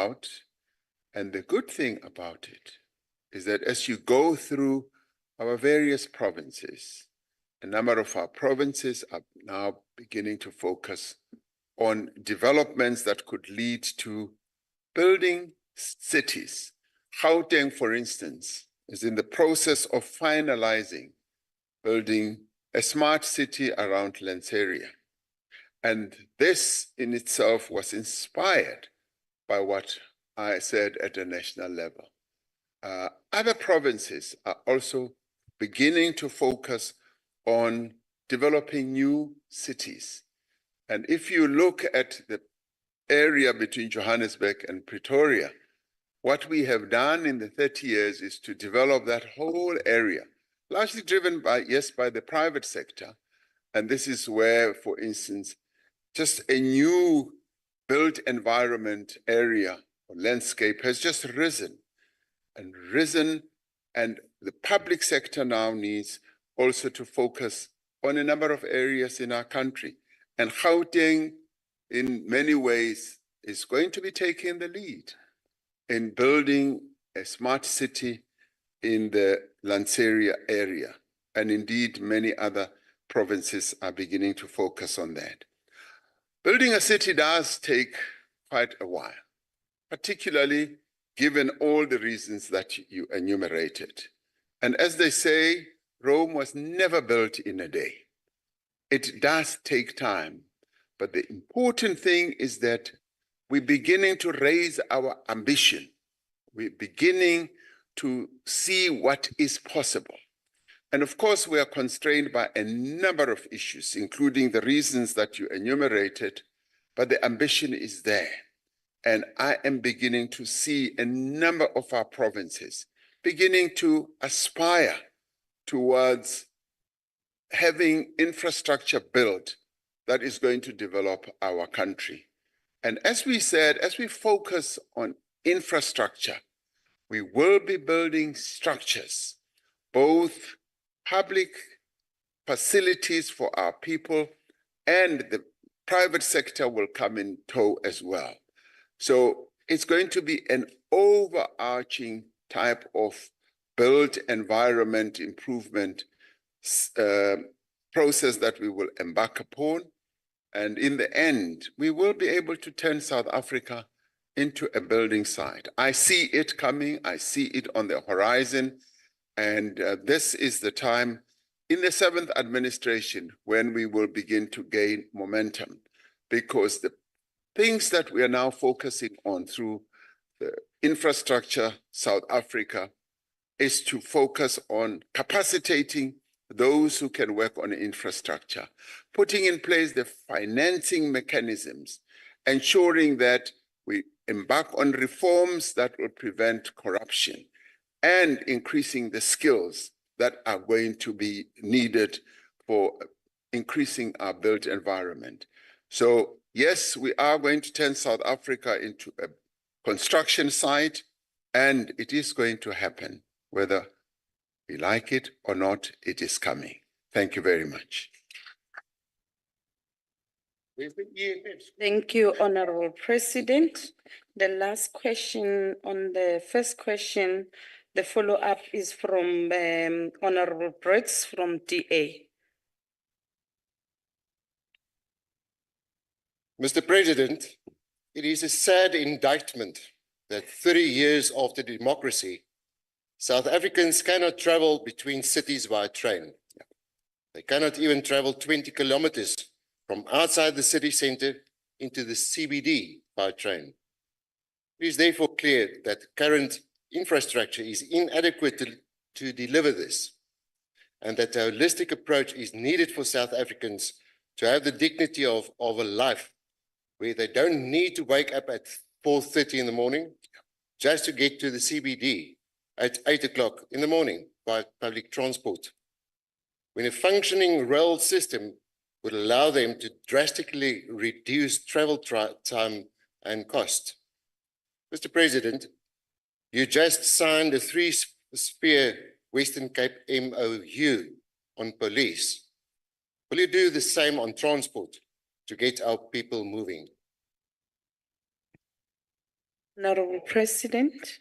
about, and the good thing about it, is that as you go through our various provinces, a number of our provinces are now beginning to focus on developments that could lead to building cities. Gauteng, for instance, is in the process of finalizing building a smart city around Lanseria. And this in itself was inspired by what I said at a national level. Other provinces are also beginning to focus on developing new cities. And if you look at the area between Johannesburg and Pretoria, what we have done in the 30 years is to develop that whole area, largely driven by, yes, by the private sector. And this is where, for instance, just a new built environment area or landscape has just risen, and the public sector now needs also to focus on a number of areas in our country. And Gauteng, in many ways, is going to be taking the lead in building a smart city in the Lanseria area. And indeed, many other provinces are beginning to focus on that. Building a city does take quite a while, particularly given all the reasons that you enumerated. And as they say, Rome was never built in a day. It does take time, but the important thing is that we're beginning to raise our ambition. We're beginning to see what is possible. And of course, we are constrained by a number of issues, including the reasons that you enumerated, but the ambition is there. And I am beginning to see a number of our provinces beginning to aspire towards having infrastructure built that is going to develop our country. And as we said, as we focus on infrastructure, we will be building structures, both public facilities for our people, and the private sector will come in tow as well. So it's going to be an overarching type of built environment improvement process that we will embark upon. And in the end, we will be able to turn South Africa into a building site. I see it coming, I see it on the horizon, and this is the time in the 7th administration when we will begin to gain momentum, because the things that we are now focusing on through the Infrastructure South Africa is to focus on capacitating those who can work on infrastructure, putting in place the financing mechanisms, ensuring that we embark on reforms that will prevent corruption, and increasing the skills that are going to be needed for increasing our built environment. So yes, we are going to turn South Africa into a construction site, and it is going to happen, whether we like it or not, it is coming. Thank you very much. Thank you, Honorable President. The last question on the first question, the follow-up is from Honorable Briggs from DA. Mr. President, it is a sad indictment that 30 years after democracy, South Africans cannot travel between cities by train. They cannot even travel 20 kilometers from outside the city center into the CBD by train. It is therefore clear that current infrastructure is inadequate to deliver this, and that a holistic approach is needed for South Africans to have the dignity of a life where they don't need to wake up at 4:30 in the morning just to get to the CBD at 8 o'clock in the morning by public transport, when a functioning rail system would allow them to drastically reduce travel time and cost. Mr. President, you just signed a 3-sphere Western Cape MOU on police. Will you do the same on transport to get our people moving? Honorable President.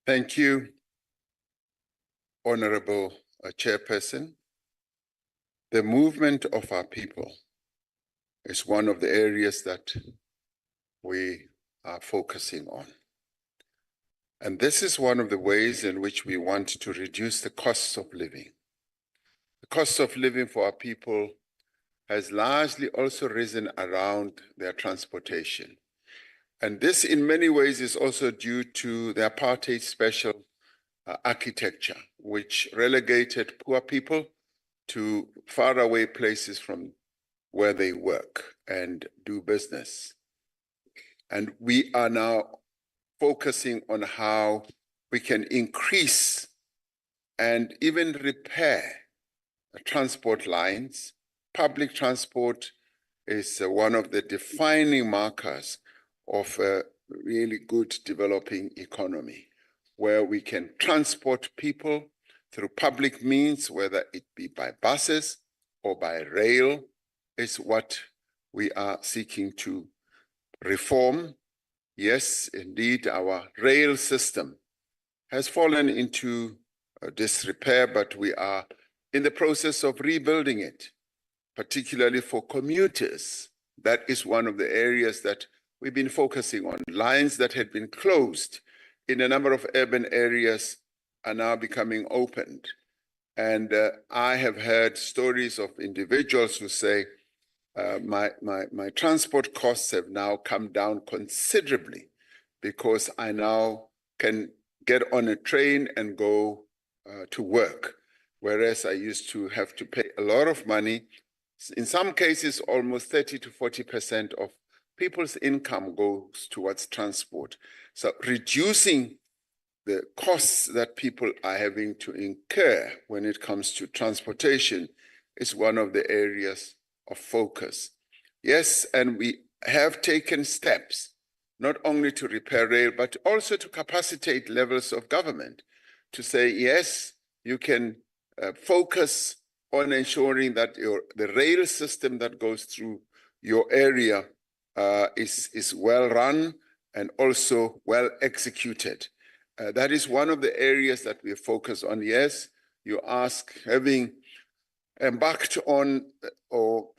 Thank you, Honorable Chairperson. The movement of our people is one of the areas that we are focusing on. And this is one of the ways in which we want to reduce the costs of living. The cost of living for our people has largely also risen around their transportation. And this in many ways is also due to the apartheid special architecture, which relegated poor people to faraway places from where they work and do business. And we are now focusing on how we can increase and even repair transport lines. Public transport is one of the defining markers of a really good developing economy, where we can transport people through public means, whether it be by buses or by rail, is what we are seeking to reform. Yes, indeed, our rail system has fallen into disrepair, but we are in the process of rebuilding it, particularly for commuters. That is one of the areas that we've been focusing on. Lines that had been closed in a number of urban areas are now becoming opened. And I have heard stories of individuals who say, my transport costs have now come down considerably because I now can get on a train and go to work, whereas I used to have to pay a lot of money. In some cases, almost 30 to 40% of people's income goes towards transport. So reducing the costs that people are having to incur when it comes to transportation is one of the areas of focus. Yes, and we have taken steps, not only to repair rail, but also to capacitate levels of government to say, yes, you can focus on ensuring that the rail system that goes through your area is well run and also well executed. That is one of the areas that we focus on. Yes, you ask, having embarked on or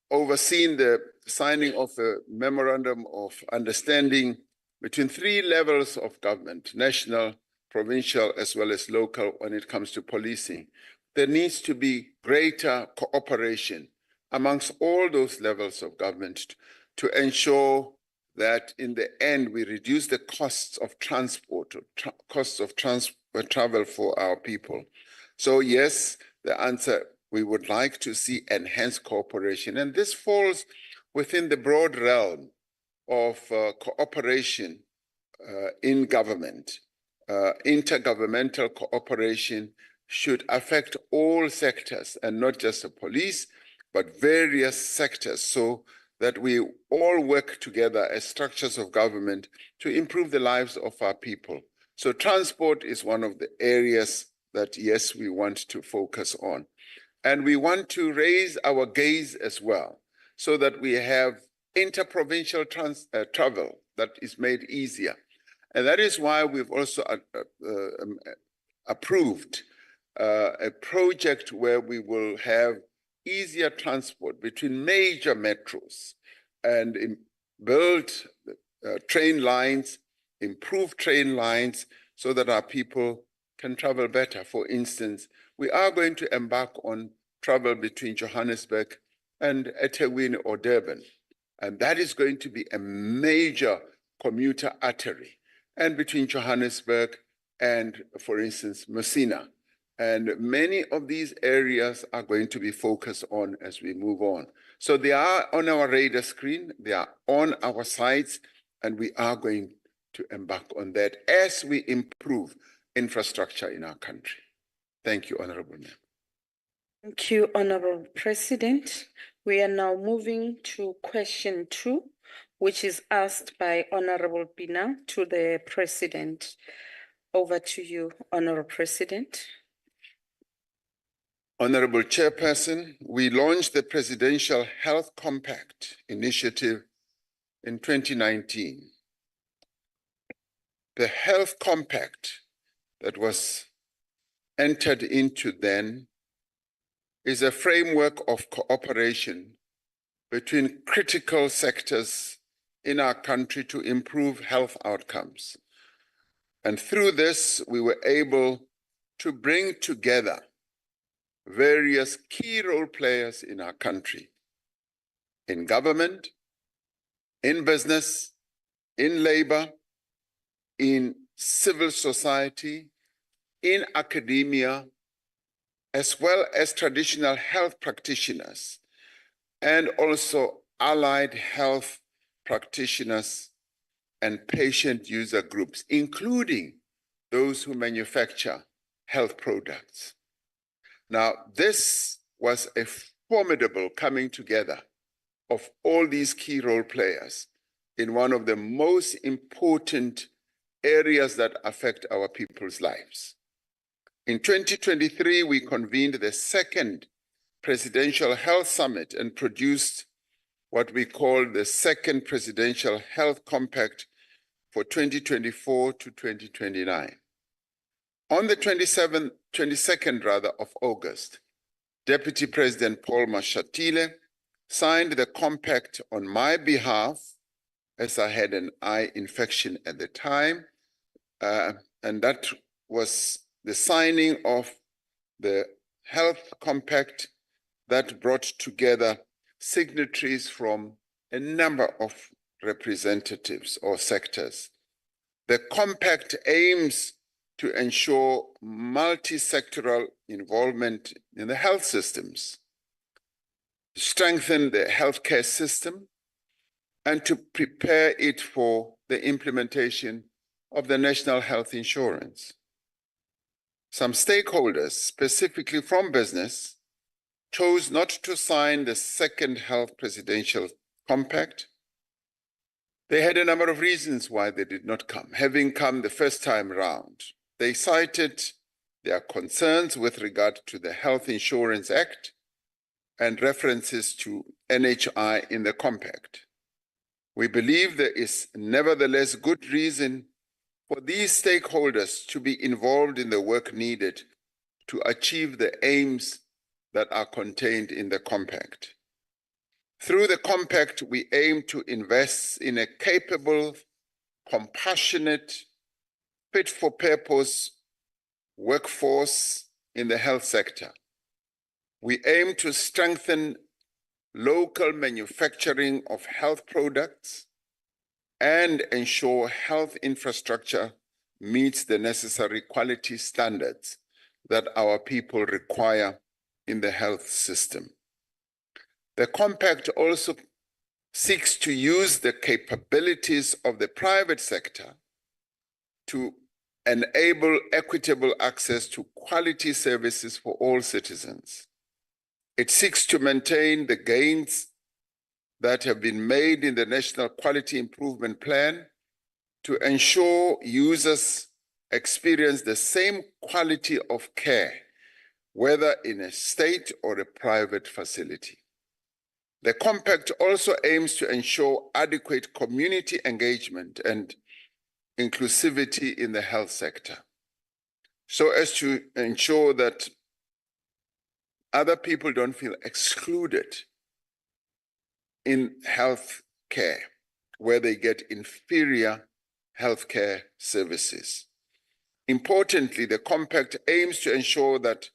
overseen the signing of a memorandum of understanding between three levels of government, national, provincial, as well as local, when it comes to policing. There needs to be greater cooperation amongst all those levels of government to ensure that in the end we reduce the costs of transport, costs of travel for our people. So yes, the answer, we would like to see enhanced cooperation. And this falls within the broad realm of cooperation in government. Intergovernmental cooperation should affect all sectors and not just the police, but various sectors, so that we all work together as structures of government to improve the lives of our people. So transport is one of the areas that, yes, we want to focus on. And we want to raise our gaze as well, so that we have interprovincial travel that is made easier. And that is why we've also approved a project where we will have easier transport between major metros and build train lines, improve train lines so that our people can travel better. For instance, we are going to embark on travel between Johannesburg and eThekwini or Durban. And that is going to be a major commuter artery. And between Johannesburg and, for instance, Messina. And many of these areas are going to be focused on as we move on. So they are on our radar screen, they are on our sites, and we are going to embark on that as we improve infrastructure in our country. Thank you, Honorable Member. Thank you, Honorable President. We are now moving to question 2, which is asked by Honorable Pina to the President. Over to you, Honorable President. Honorable Chairperson, we launched the Presidential Health Compact initiative in 2019. The Health Compact that was entered into then is a framework of cooperation between critical sectors in our country to improve health outcomes. And through this, we were able to bring together various key role players in our country, in government, in business, in labor, in civil society, in academia, as well as traditional health practitioners, and also allied health practitioners and patient user groups, including those who manufacture health products. Now, this was a formidable coming together of all these key role players in one of the most important areas that affect our people's lives. In 2023, we convened the second Presidential Health Summit and produced what we call the second Presidential Health Compact for 2024 to 2029. On the 22nd of August, Deputy President Paul Mashatile signed the compact on my behalf, as I had an eye infection at the time, and that was the signing of the Health Compact that brought together signatories from a number of representatives or sectors. The compact aims to ensure multi-sectoral involvement in the health systems, strengthen the healthcare system, and to prepare it for the implementation of the National Health Insurance. Some stakeholders, specifically from business, chose not to sign the second Health Presidential Compact. They had a number of reasons why they did not come, having come the first time round. They cited their concerns with regard to the Health Insurance Act and references to NHI in the compact. We believe there is nevertheless good reason for these stakeholders to be involved in the work needed to achieve the aims that are contained in the compact. Through the compact, we aim to invest in a capable, compassionate, fit-for-purpose workforce in the health sector. We aim to strengthen local manufacturing of health products and ensure health infrastructure meets the necessary quality standards that our people require in the health system. The compact also seeks to use the capabilities of the private sector to enable equitable access to quality services for all citizens. It seeks to maintain the gains that have been made in the National Quality Improvement Plan to ensure users experience the same quality of care, whether in a state or a private facility. The compact also aims to ensure adequate community engagement and inclusivity in the health sector, so as to ensure that other people don't feel excluded in health care, where they get inferior healthcare services. Importantly, the compact aims to ensure that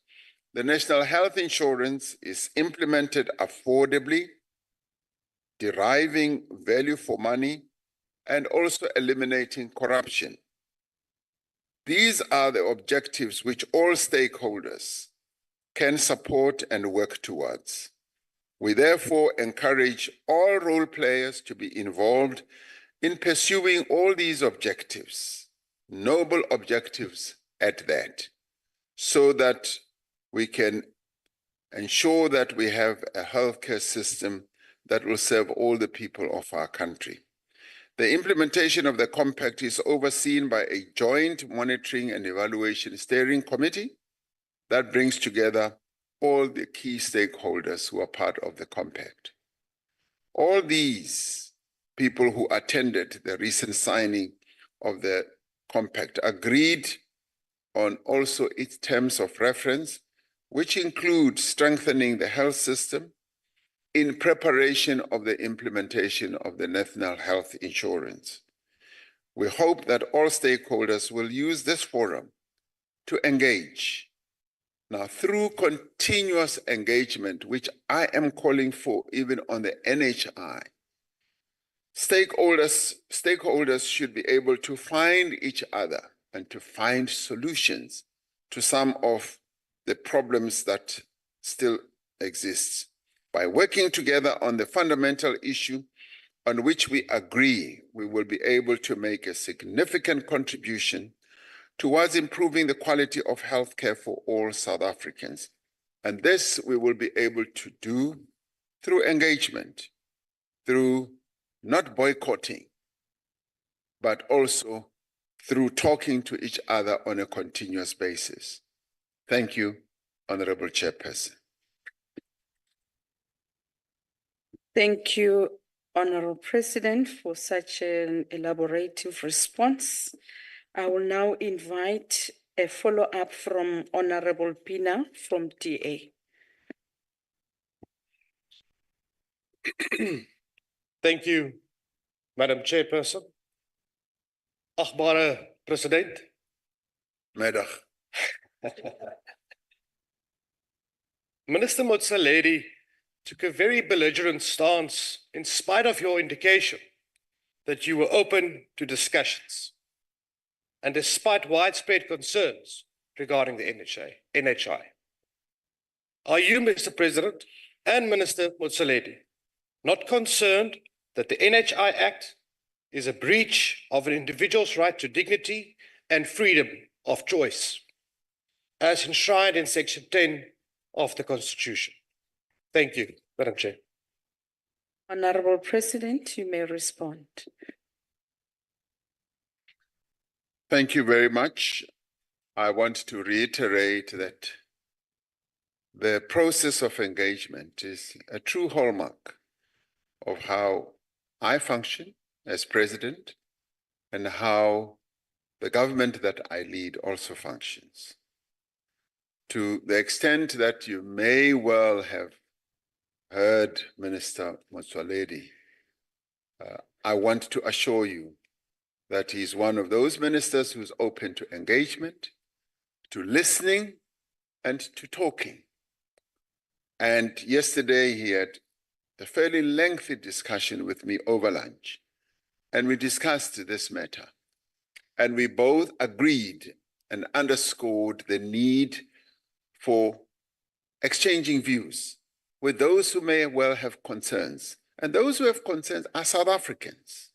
the National Health Insurance is implemented affordably, deriving value for money, and also eliminating corruption. These are the objectives which all stakeholders can support and work towards. We therefore encourage all role players to be involved in pursuing all these objectives, noble objectives at that, so that we can ensure that we have a healthcare system that will serve all the people of our country. The implementation of the compact is overseen by a joint monitoring and evaluation steering committee that brings together all the key stakeholders who are part of the compact. All these people who attended the recent signing of the compact agreed on also its terms of reference, which include strengthening the health system in preparation of the implementation of the National Health Insurance. We hope that all stakeholders will use this forum to engage. Now, through continuous engagement, which I am calling for even on the NHI, stakeholders should be able to find each other and to find solutions to some of the problems that still exist. By working together on the fundamental issue on which we agree, we will be able to make a significant contribution towards improving the quality of healthcare for all South Africans. And this we will be able to do through engagement, through not boycotting, but also through talking to each other on a continuous basis. Thank you, Honorable Chairperson. Thank you, Honorable President, for such an elaborative response. I will now invite a follow-up from Honorable Pina from DA. Thank you, Madam Chairperson. Agbare President. Middag. Minister Motsoaledi took a very belligerent stance in spite of your indication that you were open to discussions and despite widespread concerns regarding the NHI. Are you, Mr. President, and Minister Motsoaledi not concerned that the NHI Act is a breach of an individual's right to dignity and freedom of choice, as enshrined in Section 10 of the Constitution? Thank you, Madam Chair. Honorable President, you may respond. Thank you very much. I want to reiterate that the process of engagement is a true hallmark of how I function as president and how the government that I lead also functions. To the extent that you may well have heard Minister Motsoaledi, I want to assure you that he's one of those ministers who's open to engagement, to listening, and to talking. And yesterday he had a fairly lengthy discussion with me over lunch, and we discussed this matter. And we both agreed and underscored the need for exchanging views with those who may well have concerns. And those who have concerns are South Africans.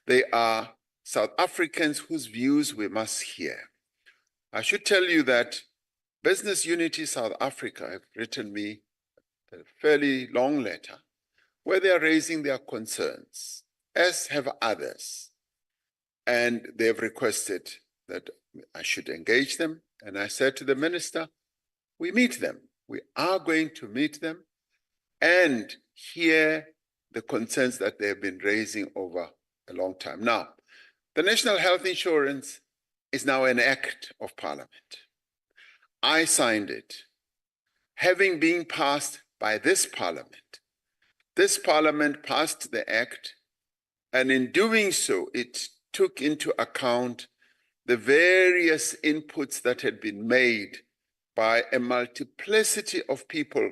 They are South Africans whose views we must hear. I should tell you that Business Unity South Africa have written me a fairly long letter where they are raising their concerns, as have others. And they've requested that I should engage them. And I said to the minister, we meet them. We are going to meet them and hear the concerns that they've been raising over a long time. Now, the National Health Insurance is now an act of Parliament. I signed it, having been passed by this Parliament. This Parliament passed the act, and in doing so, it took into account the various inputs that had been made by a multiplicity of people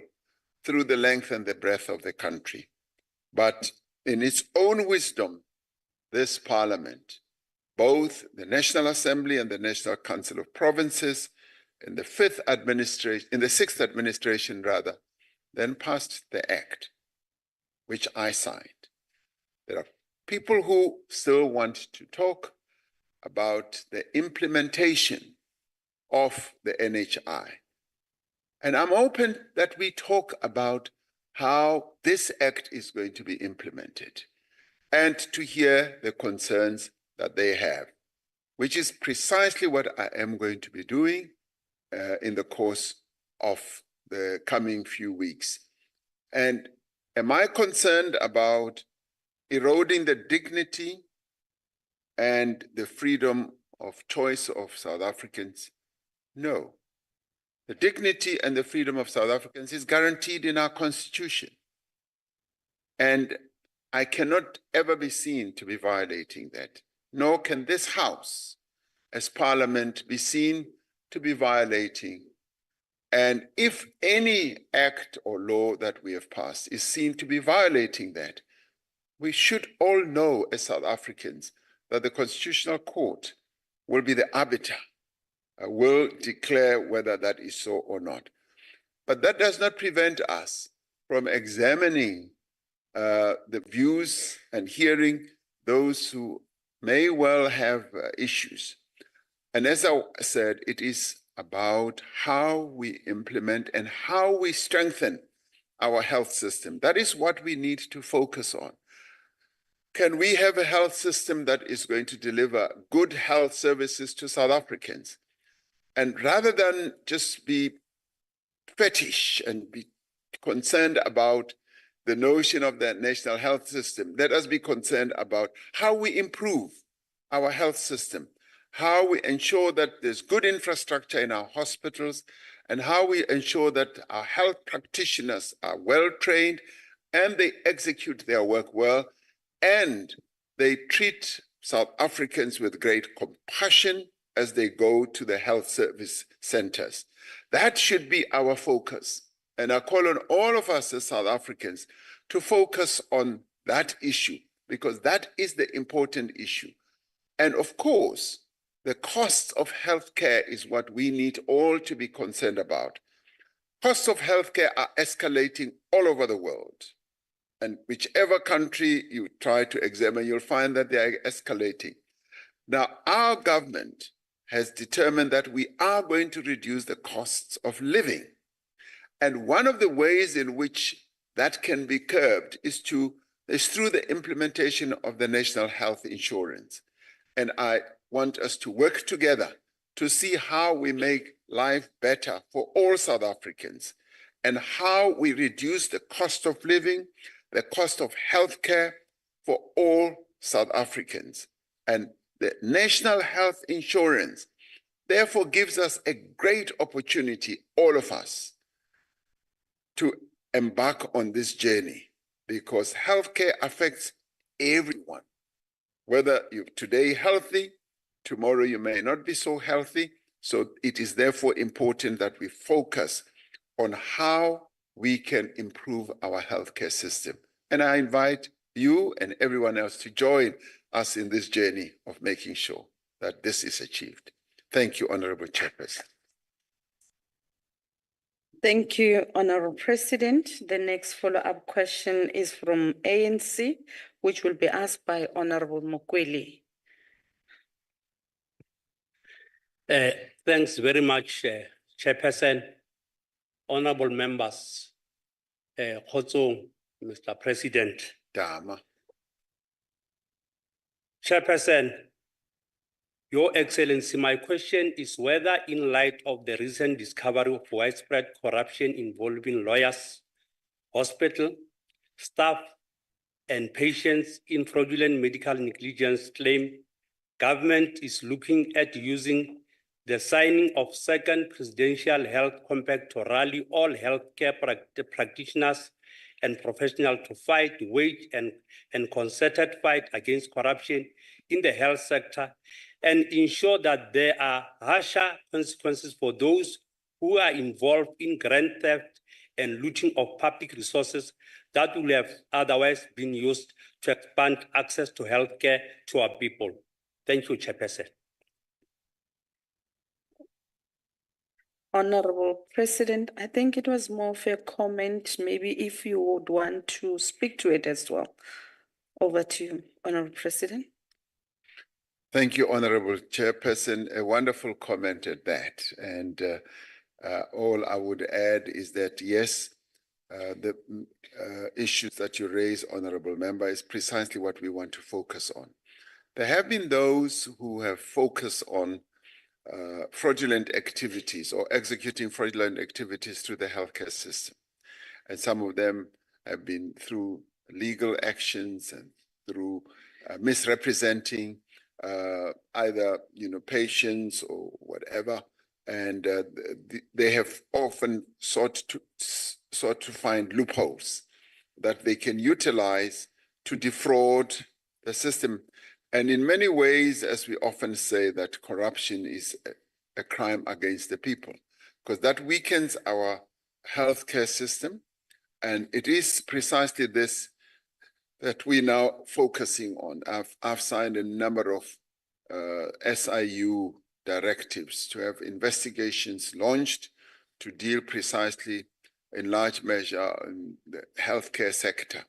through the length and the breadth of the country. But in its own wisdom, this Parliament, both the National Assembly and the National Council of Provinces, in the sixth administration rather, then passed the act, which I signed. There are people who still want to talk about the implementation of the NHI. And I'm open that we talk about how this act is going to be implemented and to hear the concerns that they have, which is precisely what I am going to be doing in the course of the coming few weeks. And am I concerned about eroding the dignity and the freedom of choice of South Africans? No. The dignity and the freedom of South Africans is guaranteed in our constitution. And I cannot ever be seen to be violating that, nor can this House, as Parliament, be seen to be violating. And if any act or law that we have passed is seen to be violating that, we should all know as South Africans that the Constitutional Court will be the arbiter, will declare whether that is so or not. But that does not prevent us from examining the views and hearing those who may well have issues. And as I said, it is about how we implement and how we strengthen our health system. That is what we need to focus on. Can we have a health system that is going to deliver good health services to South Africans? And rather than just be fetish and be concerned about the notion of the national health system, let us be concerned about how we improve our health system, how we ensure that there's good infrastructure in our hospitals, and how we ensure that our health practitioners are well trained and they execute their work well, and they treat South Africans with great compassion as they go to the health service centers. That should be our focus. And I call on all of us as South Africans to focus on that issue, because that is the important issue. And of course, the cost of healthcare is what we need all to be concerned about. Costs of healthcare are escalating all over the world. And whichever country you try to examine, you'll find that they are escalating. Now, our government has determined that we are going to reduce the costs of living. And one of the ways in which that can be curbed is through the implementation of the National Health Insurance. And I want us to work together to see how we make life better for all South Africans and how we reduce the cost of living, the cost of healthcare for all South Africans. And the National Health Insurance therefore gives us a great opportunity, all of us, to embark on this journey, because healthcare affects everyone. Whether you're today healthy, tomorrow you may not be so healthy. So it is therefore important that we focus on how we can improve our healthcare system. And I invite you and everyone else to join us in this journey of making sure that this is achieved. Thank you, Honorable Chairperson. Thank you, Honorable President. The next follow-up question is from ANC, which will be asked by Honorable Mokweli. Thanks very much, Chairperson, honorable members, Khotso, Mr. President. Dama. Chairperson, Your Excellency, my question is whether in light of the recent discovery of widespread corruption involving lawyers, hospital, staff, and patients in fraudulent medical negligence claim, government is looking at using the signing of second presidential health compact to rally all healthcare practitioners and professionals to fight, wage and concerted fight against corruption in the health sector and ensure that there are harsher consequences for those who are involved in grant theft and looting of public resources that will have otherwise been used to expand access to healthcare to our people. Thank you, Chairperson. Honorable President, I think it was more of a comment, maybe if you would want to speak to it as well. Over to you, Honorable President. Thank you, Honorable Chairperson. A wonderful comment at that. And all I would add is that, yes, the issues that you raise, Honorable Member, is precisely what we want to focus on. There have been those who have focused on fraudulent activities or executing fraudulent activities through the healthcare system. And some of them have been through legal actions and through misrepresenting either patients or whatever, and they have often sought to find loopholes that they can utilize to defraud the system. And in many ways, as we often say, that corruption is a crime against the people, because that weakens our healthcare system. And it is precisely this that we're now focusing on. I've signed a number of SIU directives to have investigations launched to deal precisely in large measure in the healthcare sector,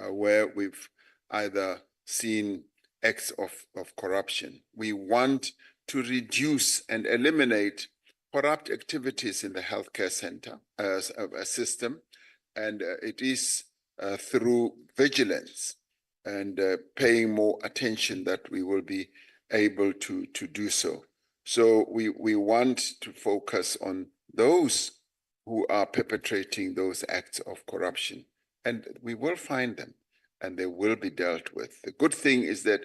where we've either seen acts of corruption. We want to reduce and eliminate corrupt activities in the healthcare center as a system, and it is through vigilance and paying more attention that we will be able to do so. So we want to focus on those who are perpetrating those acts of corruption, and we will find them and they will be dealt with. The good thing is that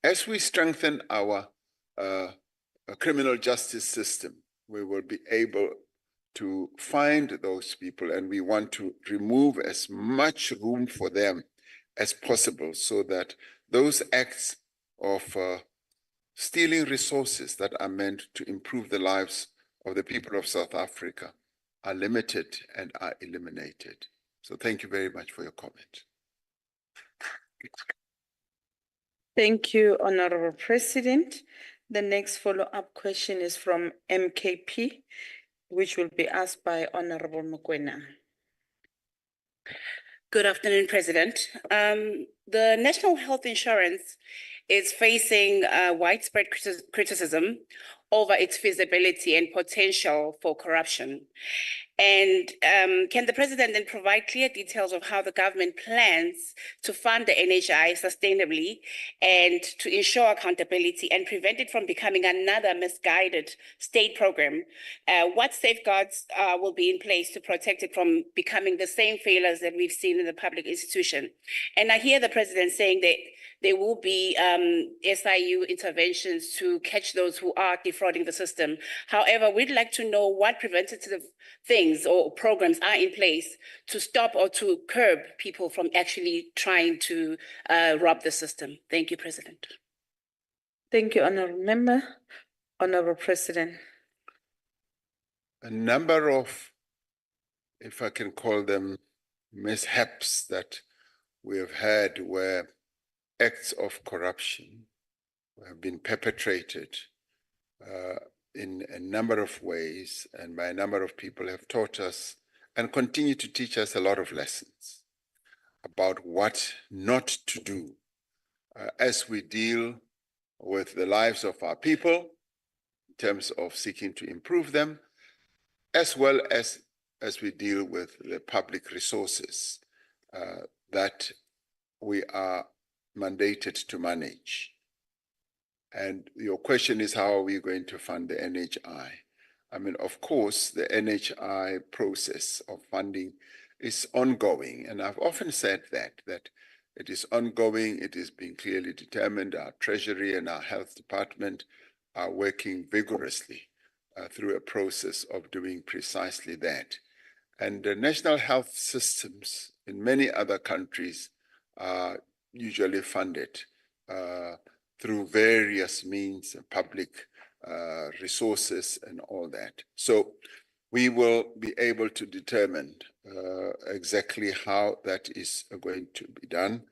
as we strengthen our criminal justice system, we will be able to find those people, and we want to remove as much room for them as possible so that those acts of stealing resources that are meant to improve the lives of the people of South Africa are limited and are eliminated. So thank you very much for your comment. Thank you, Honorable President. The next follow-up question is from MKP, which will be asked by Honorable Mokoena. Good afternoon, President. The National Health Insurance is facing widespread criticism over its feasibility and potential for corruption. And can the President then provide clear details of how the government plans to fund the NHI sustainably and to ensure accountability and prevent it from becoming another misguided state program? What safeguards will be in place to protect it from becoming the same failures that we've seen in the public institution? And I hear the President saying that there will be SIU interventions to catch those who are defrauding the system. However, we'd like to know what preventative things or programs are in place to stop or to curb people from actually trying to rob the system. Thank you, President. Thank you, Honorable Member. Honorable President. A number of, if I can call them, mishaps that we have had where acts of corruption have been perpetrated in a number of ways, and by a number of people have taught us and continue to teach us a lot of lessons about what not to do as we deal with the lives of our people in terms of seeking to improve them, as well as we deal with the public resources that we are mandated to manage. And your question is, how are we going to fund the NHI? I mean, of course, the NHI process of funding is ongoing. And I've often said that it is ongoing. It is being clearly determined. Our Treasury and our Health Department are working vigorously through a process of doing precisely that. And the national health systems in many other countries are usually funded through various means, public resources and all that. So we will be able to determine exactly how that is going to be done.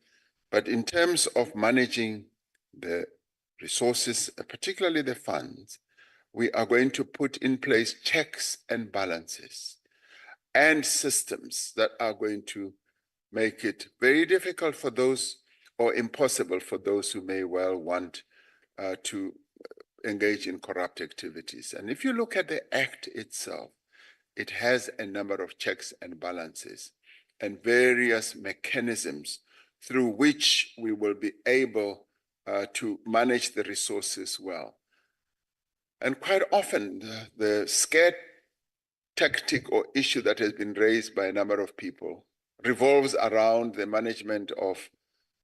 But in terms of managing the resources, particularly the funds, we are going to put in place checks and balances and systems that are going to make it very difficult for those, or impossible for those who may well want to engage in corrupt activities. And if you look at the Act itself, it has a number of checks and balances and various mechanisms through which we will be able to manage the resources well. And quite often, the scared tactic or issue that has been raised by a number of people revolves around the management of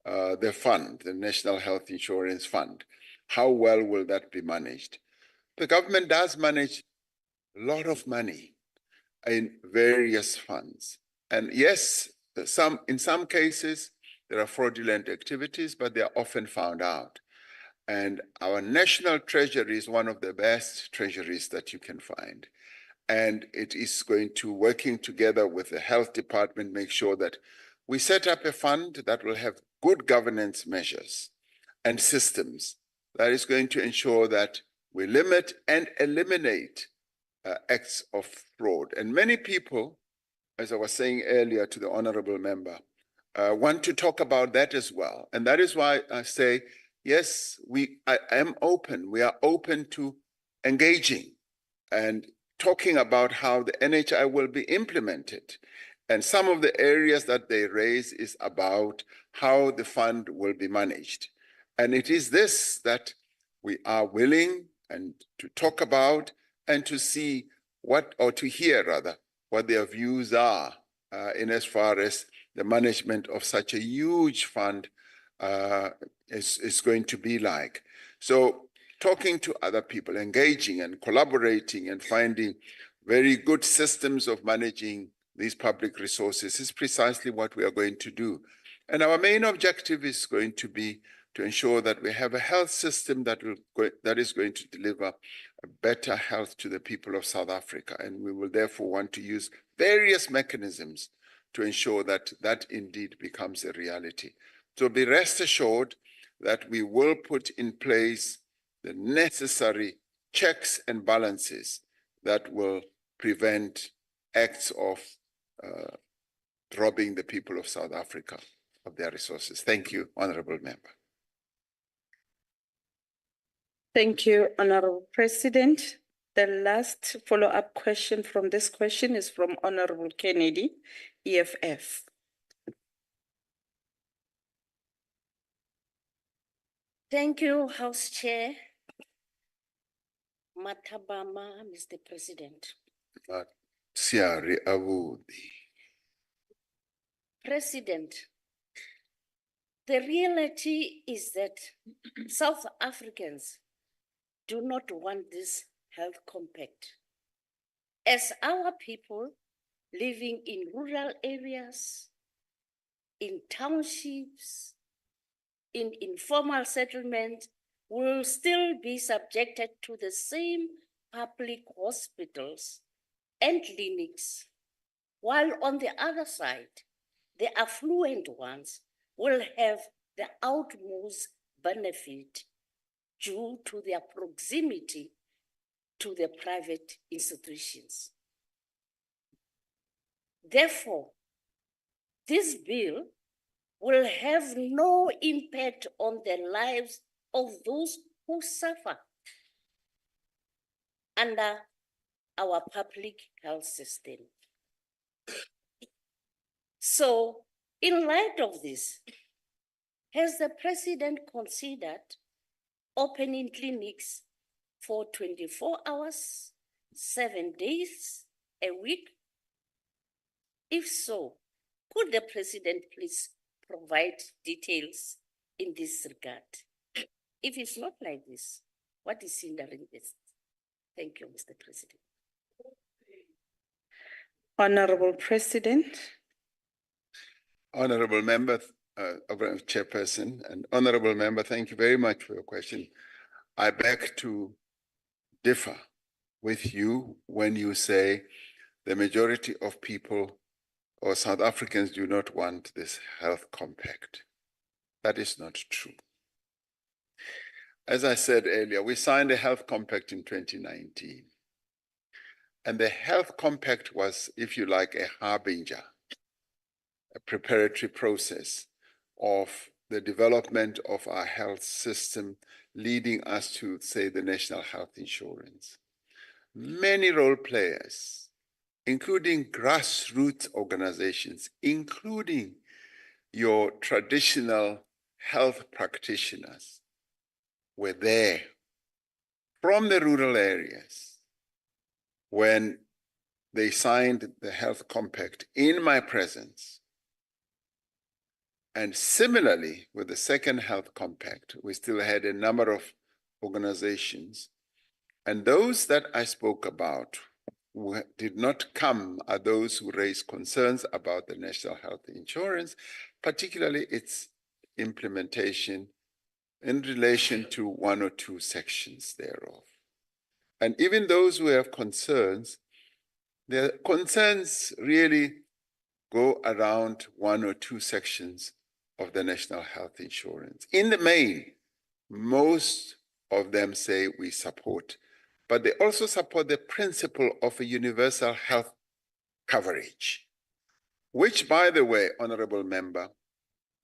the fund, the National Health Insurance Fund. How well will that be managed? The government does manage a lot of money in various funds. And yes, in some cases, there are fraudulent activities, but they are often found out. And our national treasury is one of the best treasuries that you can find. And it is going to, working together with the health department, make sure that we set up a fund that will have good governance measures and systems that is going to ensure that we limit and eliminate acts of fraud. And many people, as I was saying earlier to the honorable member, want to talk about that as well. And that is why I say, yes, I am open. We are open to engaging and talking about how the NHI will be implemented. And some of the areas that they raise is about how the fund will be managed. And it is this that we are willing and to talk about and to see what, or to hear rather, what their views are in as far as the management of such a huge fund is going to be like. So talking to other people, engaging and collaborating and finding very good systems of managing these public resources is precisely what we are going to do. And our main objective is going to be to ensure that we have a health system that is going to deliver a better health to the people of South Africa. And we will therefore want to use various mechanisms to ensure that that indeed becomes a reality. So be rest assured that we will put in place the necessary checks and balances that will prevent acts of robbing the people of South Africa of their resources. Thank you, Honorable Member. Thank you, Honorable President. The last follow-up question from this question is from Honorable Kennedy, EFF. Thank you, House Chair. Matabama, Mr. President. Siari Awudi. President, the reality is that South Africans do not want this health compact. As our people living in rural areas, in townships, in informal settlement, will still be subjected to the same public hospitals and clinics, while on the other side, the affluent ones will have the utmost benefit due to their proximity to the private institutions. Therefore, this bill will have no impact on the lives of those who suffer under our public health system. So, in light of this, has the President considered opening clinics for 24 hours, 7 days a week? If so, could the President please provide details in this regard? If it's not like this, what is hindering this? Thank you, Mr. President. Honorable President. Honorable Member, Chairperson, and Honorable Member, thank you very much for your question. I beg to differ with you when you say the majority of people or South Africans do not want this health compact. That is not true. As I said earlier, we signed a health compact in 2019. And the health compact was, if you like, a harbinger, a preparatory process of the development of our health system, leading us to, say, the national health insurance. Many role players, including grassroots organizations, including your traditional health practitioners, were there from the rural areas when they signed the health compact in my presence. And similarly, with the second health compact, we still had a number of organizations. And those that I spoke about who did not come are those who raised concerns about the national health insurance, particularly its implementation in relation to one or two sections thereof. And even those who have concerns, their concerns really go around one or two sections of the national health insurance. In the main, most of them say we support, but they also support the principle of a universal health coverage, which, by the way, honorable member,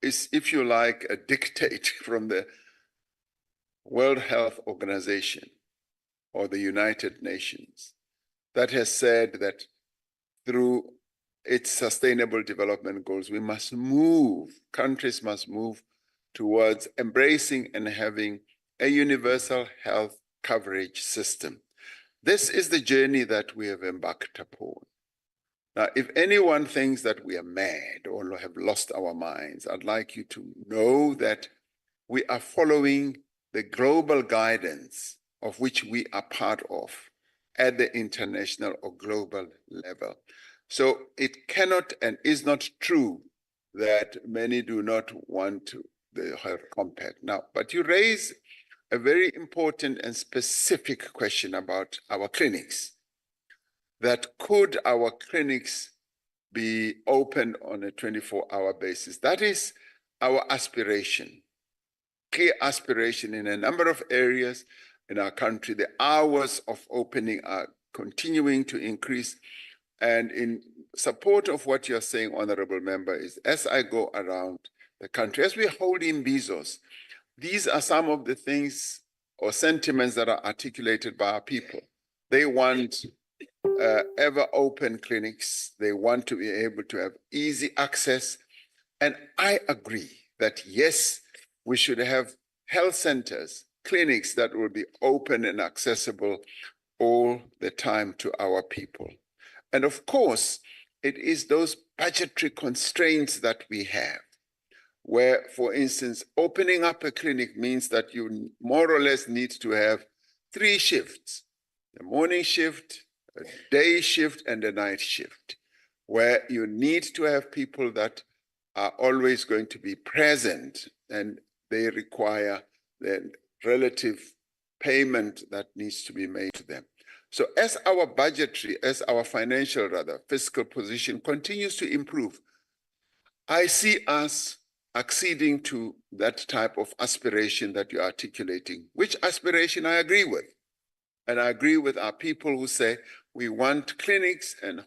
is, if you like, a dictate from the World Health Organization or the United Nations that has said that through its sustainable development goals, we must move, countries must move towards embracing and having a universal health coverage system. This is the journey that we have embarked upon. Now, if anyone thinks that we are mad or have lost our minds, I'd like you to know that we are following the global guidance of which we are part of at the international or global level. So it cannot and is not true that many do not want the health compact. Now, but you raise a very important and specific question about our clinics. That could our clinics be open on a 24-hour basis? That is our aspiration, clear aspiration in a number of areas in our country. The hours of opening are continuing to increase. And in support of what you're saying, honorable member, is as I go around the country, as we hold in Bezos, these are some of the things or sentiments that are articulated by our people. They want ever open clinics. They want to be able to have easy access. And I agree that yes, we should have health centers, clinics that will be open and accessible all the time to our people. And of course, it is those budgetary constraints that we have, where, for instance, opening up a clinic means that you more or less need to have 3 shifts, a morning shift, a day shift, and a night shift, where you need to have people that are always going to be present, and they require the relative payment that needs to be made to them. So as our budgetary, as our financial fiscal position continues to improve, I see us acceding to that type of aspiration that you're articulating, which aspiration I agree with. And I agree with our people who say we want clinics and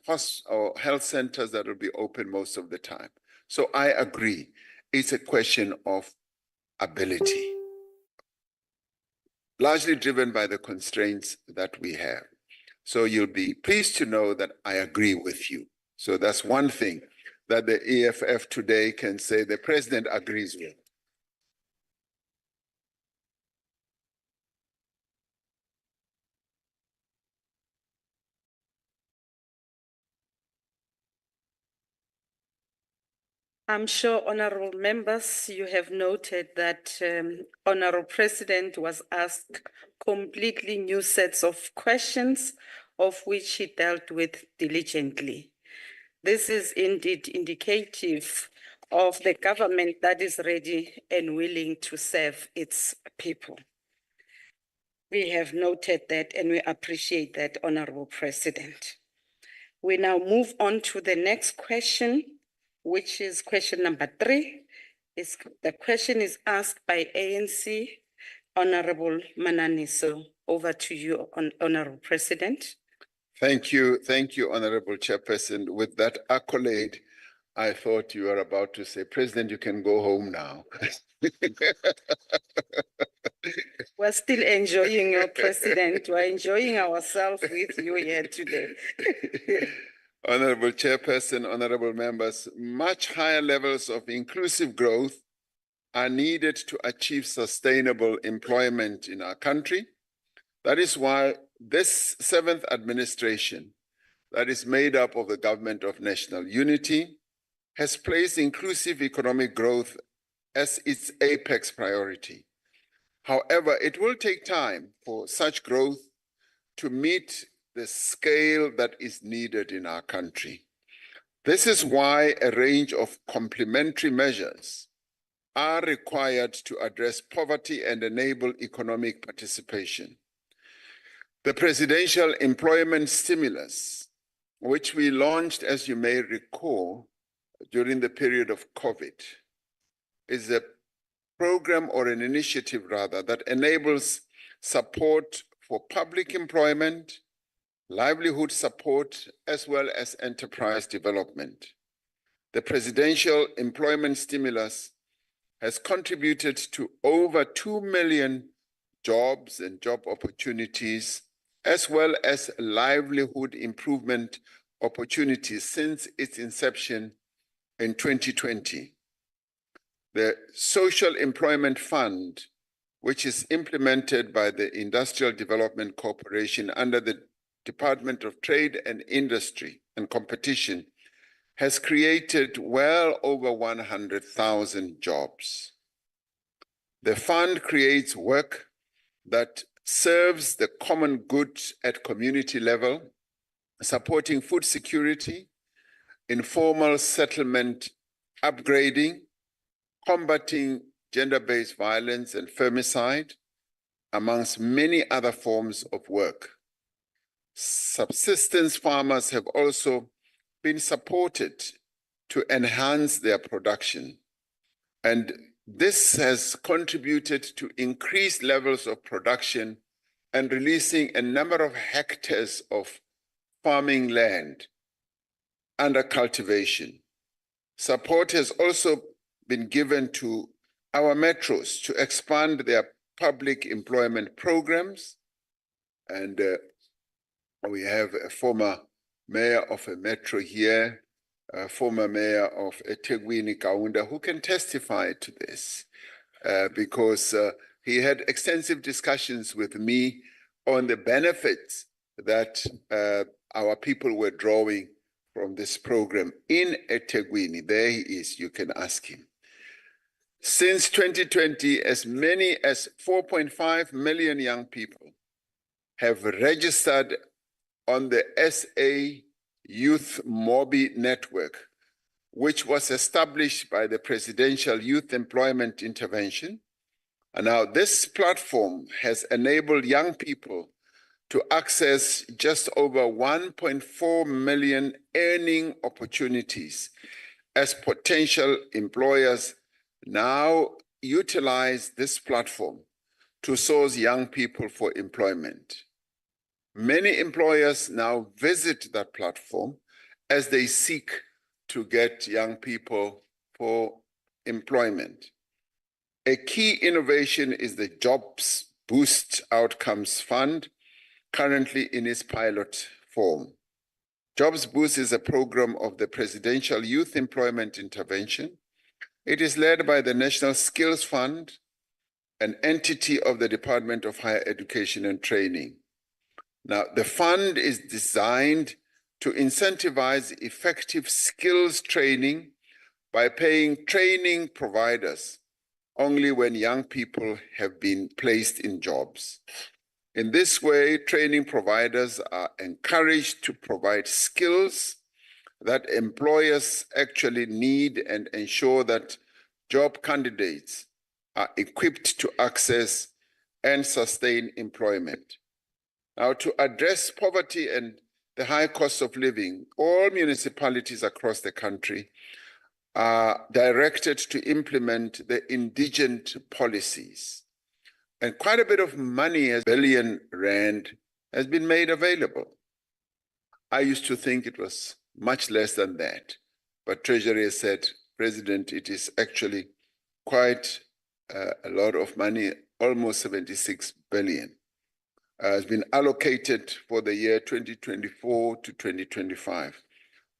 or health centers that will be open most of the time. So I agree. It's a question of ability, largely driven by the constraints that we have. So you'll be pleased to know that I agree with you. So that's one thing that the EFF today can say the president agrees with. I'm sure, honorable members, you have noted that Honorable President was asked completely new sets of questions, of which he dealt with diligently. This is indeed indicative of the government that is ready and willing to serve its people. We have noted that and we appreciate that, Honorable President. We now move on to the next question, which is question number 3. The question is asked by ANC, Honorable Mananiso. Over to you, Honorable President. Thank you, Honorable Chairperson. With that accolade, I thought you were about to say, President, you can go home now. We're still enjoying your president. We're enjoying ourselves with you here today. Honorable Chairperson, honorable members, much higher levels of inclusive growth are needed to achieve sustainable employment in our country. That is why this 7th administration, that is made up of the Government of National Unity, has placed inclusive economic growth as its apex priority. However, it will take time for such growth to meet the scale that is needed in our country. This is why a range of complementary measures are required to address poverty and enable economic participation. The Presidential Employment Stimulus, which we launched, as you may recall, during the period of COVID, is a program or an initiative rather that enables support for public employment, livelihood support, as well as enterprise development. The Presidential Employment Stimulus has contributed to over 2 million jobs and job opportunities, as well as livelihood improvement opportunities since its inception in 2020. The Social Employment Fund, which is implemented by the Industrial Development Corporation under the Department of Trade and Industry and Competition, has created well over 100,000 jobs. The fund creates work that serves the common good at community level, supporting food security, informal settlement upgrading, combating gender-based violence and femicide, amongst many other forms of work. Subsistence farmers have also been supported to enhance their production, and this has contributed to increased levels of production and releasing a number of hectares of farming land under cultivation. Support has also been given to our metros to expand their public employment programs, and we have a former mayor of a metro here, former mayor of eThekwini, Kaunda, who can testify to this because he had extensive discussions with me on the benefits that our people were drawing from this program in eThekwini. There he is, you can ask him. Since 2020, as many as 4.5 million young people have registered on the SA Youth Mobi Network, which was established by the Presidential Youth Employment Intervention. And now this platform has enabled young people to access just over 1.4 million earning opportunities as potential employers now utilize this platform to source young people for employment. Many employers now visit that platform as they seek to get young people for employment. A key innovation is the Jobs Boost Outcomes Fund, currently in its pilot form. Jobs Boost is a program of the Presidential Youth Employment Intervention. It is led by the National Skills Fund, an entity of the Department of Higher Education and Training. Now, the fund is designed to incentivize effective skills training by paying training providers only when young people have been placed in jobs. In this way, training providers are encouraged to provide skills that employers actually need and ensure that job candidates are equipped to access and sustain employment. Now, to address poverty and the high cost of living, all municipalities across the country are directed to implement the indigent policies. And quite a bit of money, R1 billion, has been made available. I used to think it was much less than that, but Treasury has said, President, it is actually quite a lot of money, almost 76 billion. Has been allocated for the year 2024 to 2025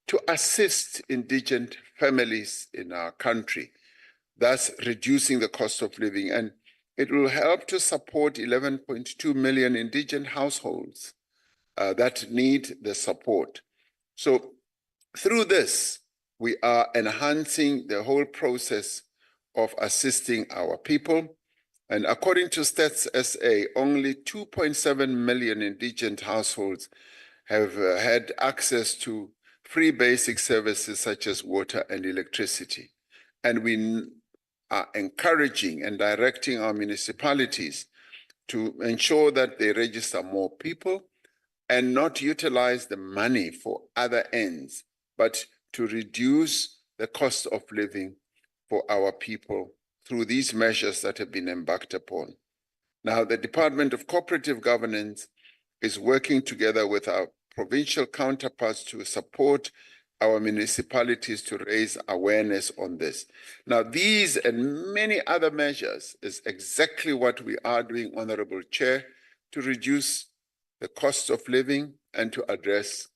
to assist indigent families in our country, thus reducing the cost of living. And it will help to support 11.2 million indigent households that need the support. So through this, We are enhancing the whole process of assisting our people. And according to Stats SA, only 2.7 million indigent households have had access to free basic services such as water and electricity. And we are encouraging and directing our municipalities to ensure that they register more people and not utilize the money for other ends, but to reduce the cost of living for our people through these measures that have been embarked upon. Now, the Department of Cooperative Governance is working together with our provincial counterparts to support our municipalities to raise awareness on this. Now, these and many other measures is exactly what we are doing, Honorable Chair, to reduce the cost of living and to address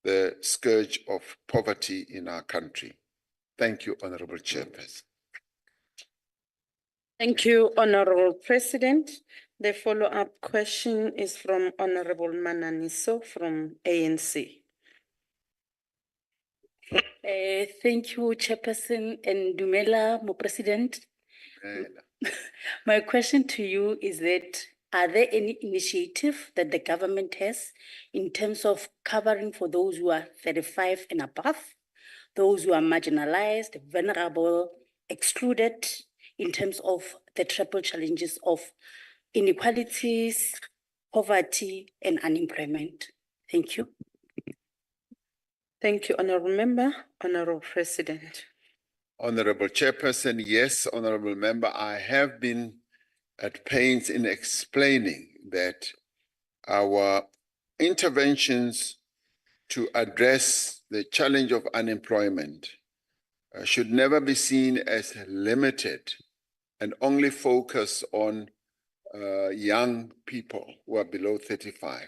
the scourge of poverty in our country. Thank you, Honorable Chairperson. Thank you, Honorable President. The follow-up question is from Honorable Mananiso from ANC. Thank you, Chairperson and Dumela, Mo President. My question to you is that, are there any initiative that the government has in terms of covering for those who are 35 and above, those who are marginalized, vulnerable, excluded, in terms of the triple challenges of inequalities, poverty, and unemployment? Thank you. Thank you, Honorable Member. Honorable President. Honorable Chairperson, yes, Honorable Member, I have been at pains in explaining that our interventions to address the challenge of unemployment should never be seen as limited and only focus on young people who are below 35.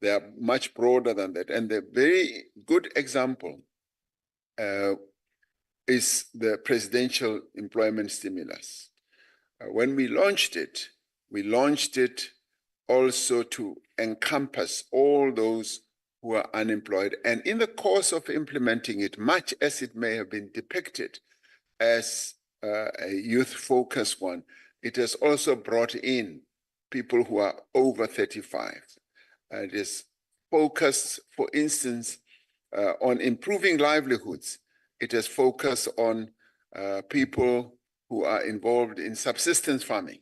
They are much broader than that. And the very good example is the presidential employment stimulus. When we launched it also to encompass all those who are unemployed. And in the course of implementing it, much as it may have been depicted as a youth-focused one, it has also brought in people who are over 35. It is focused, for instance, on improving livelihoods. It has focused on people who are involved in subsistence farming,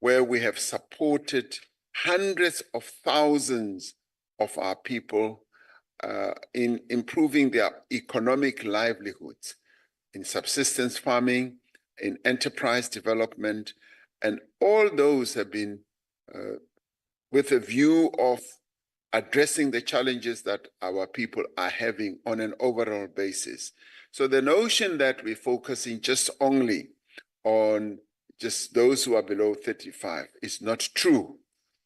where we have supported hundreds of thousands of our people in improving their economic livelihoods, in subsistence farming, in enterprise development, and all those have been with a view of addressing the challenges that our people are having on an overall basis. So the notion that we're focusing just only on just those who are below 35 is not true.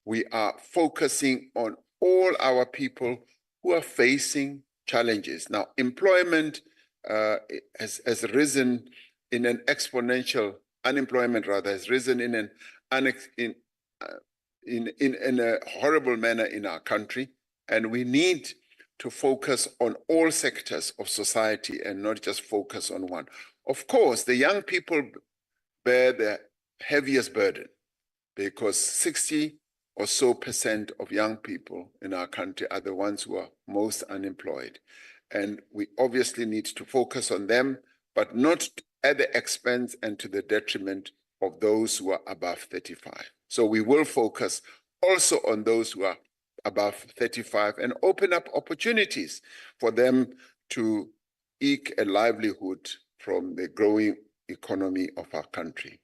We are focusing on all our people who are facing challenges. Now, employment has risen in an exponential, unemployment rather, has risen in a horrible manner in our country, and we need to focus on all sectors of society and not just focus on one. Of course, the young people bear the heaviest burden because 60% or so of young people in our country are the ones who are most unemployed. And we obviously need to focus on them, but not at the expense and to the detriment of those who are above 35. So we will focus also on those who are above 35 and open up opportunities for them to eke a livelihood from the growing economy of our country.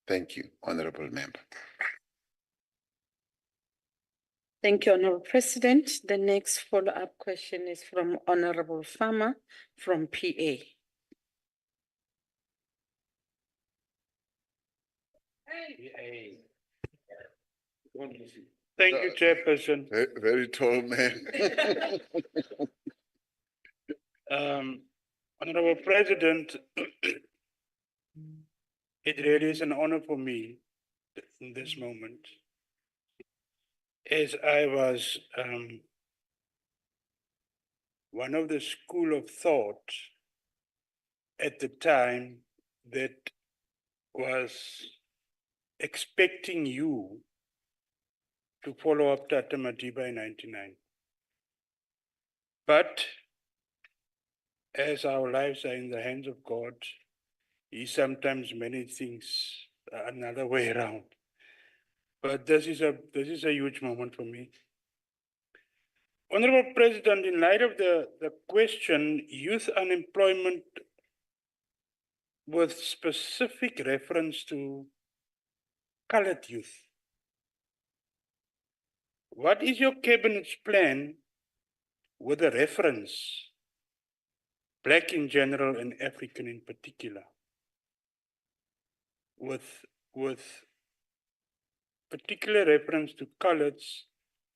Thank you, Honorable Member. Thank you, Honorable President. The next follow-up question is from Honorable Farmer from PA. Thank you, Chairperson. Very tall man. Honorable President, it really is an honor for me in this moment. As I was one of the school of thought at the time that was expecting you to follow up Tata Madiba in 99. But as our lives are in the hands of God, He sometimes many things another way around. But this is a huge moment for me. Honorable President, in light of the question, youth unemployment with specific reference to colored youth, what is your cabinet's plan with a reference, Black in general and African in particular, with particular reference to coloreds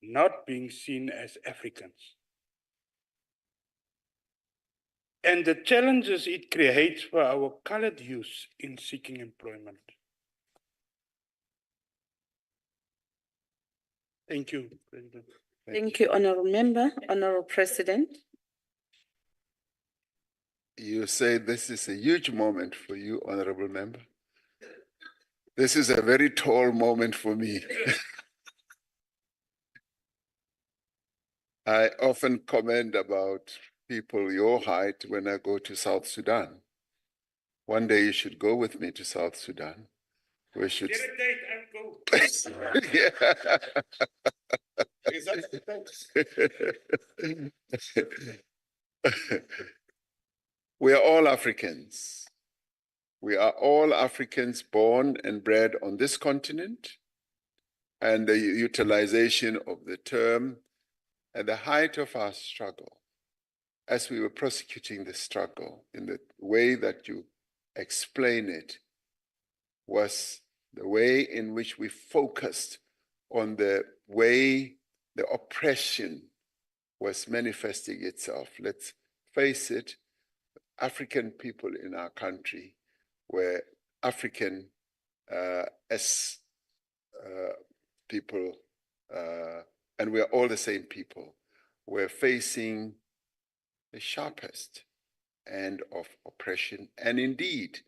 not being seen as Africans, and the challenges it creates for our colored youth in seeking employment? Thank you, President. Thank you, Honorable Member. Honorable President. You say this is a huge moment for you, Honorable Member. This is a very tall moment for me. I often comment about people your height when I go to South Sudan. One day you should go with me to South Sudan. We should. Get a date and go. Yeah. Is that We are all Africans. We are all Africans born and bred on this continent, and the utilization of the term at the height of our struggle, as we were prosecuting the struggle in the way that you explain it, was the way in which we focused on the way the oppression was manifesting itself. Let's face it, African people in our country were African as people, and we're all the same people. We're facing the sharpest end of oppression, and indeed,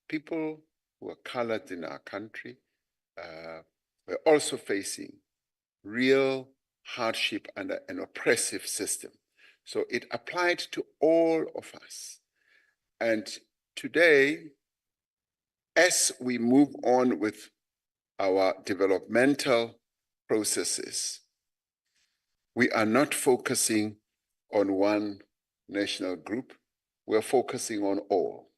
people who are colored in our country were also facing real hardship under an oppressive system. So it applied to all of us. And today, as we move on with our developmental processes, we are not focusing on one national group, we're focusing on all.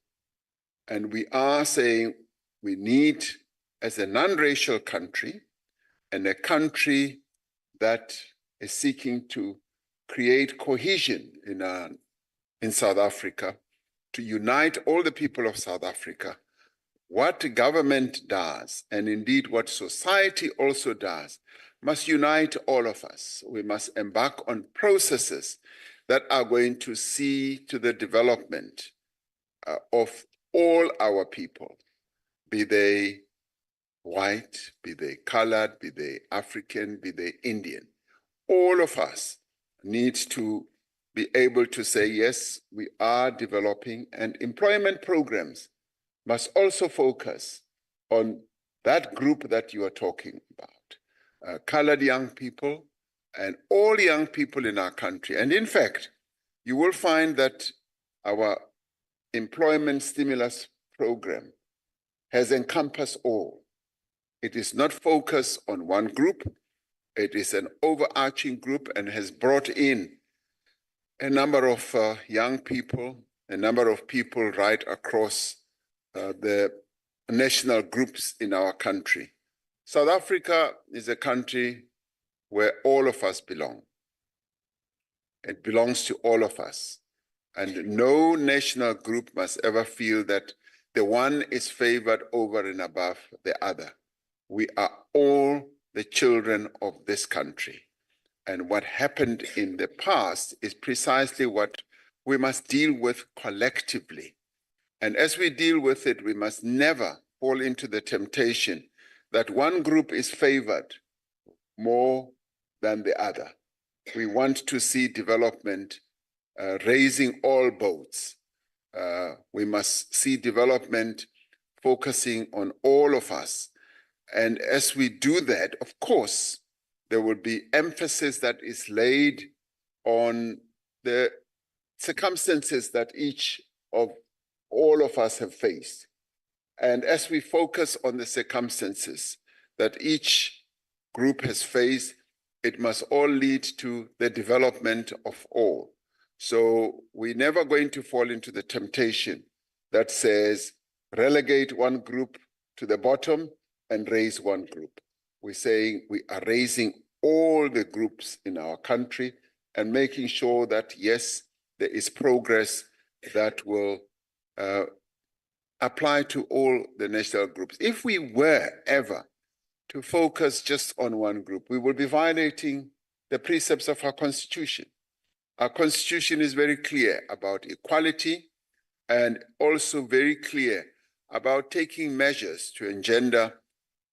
And we are saying we need, as a non-racial country, and a country that is seeking to create cohesion in South Africa, to unite all the people of South Africa. What the government does, and indeed what society also does, must unite all of us. We must embark on processes that are going to see to the development of all our people, be they white, be they colored, be they African, be they Indian. All of us need to be able to say, yes, we are developing, and employment programs must also focus on that group that you are talking about, colored young people and all young people in our country. And in fact, you will find that our employment stimulus program has encompassed all. It is not focused on one group. It is an overarching group and has brought in a number of young people, a number of people right across the national groups in our country. South Africa is a country where all of us belong. It belongs to all of us. And no national group must ever feel that the one is favored over and above the other. We are all the children of this country. And what happened in the past is precisely what we must deal with collectively. And as we deal with it, we must never fall into the temptation that one group is favored more than the other. We want to see development raising all boats. We must see development focusing on all of us. And as we do that, of course, there will be emphasis that is laid on the circumstances that all of us have faced. And as we focus on the circumstances that each group has faced, it must all lead to the development of all. So we're never going to fall into the temptation that says relegate one group to the bottom and raise one group. We're saying we are raising all the groups in our country and making sure that, yes, there is progress that will apply to all the national groups. If we were ever to focus just on one group, we will be violating the precepts of our constitution. Our constitution is very clear about equality and also very clear about taking measures to engender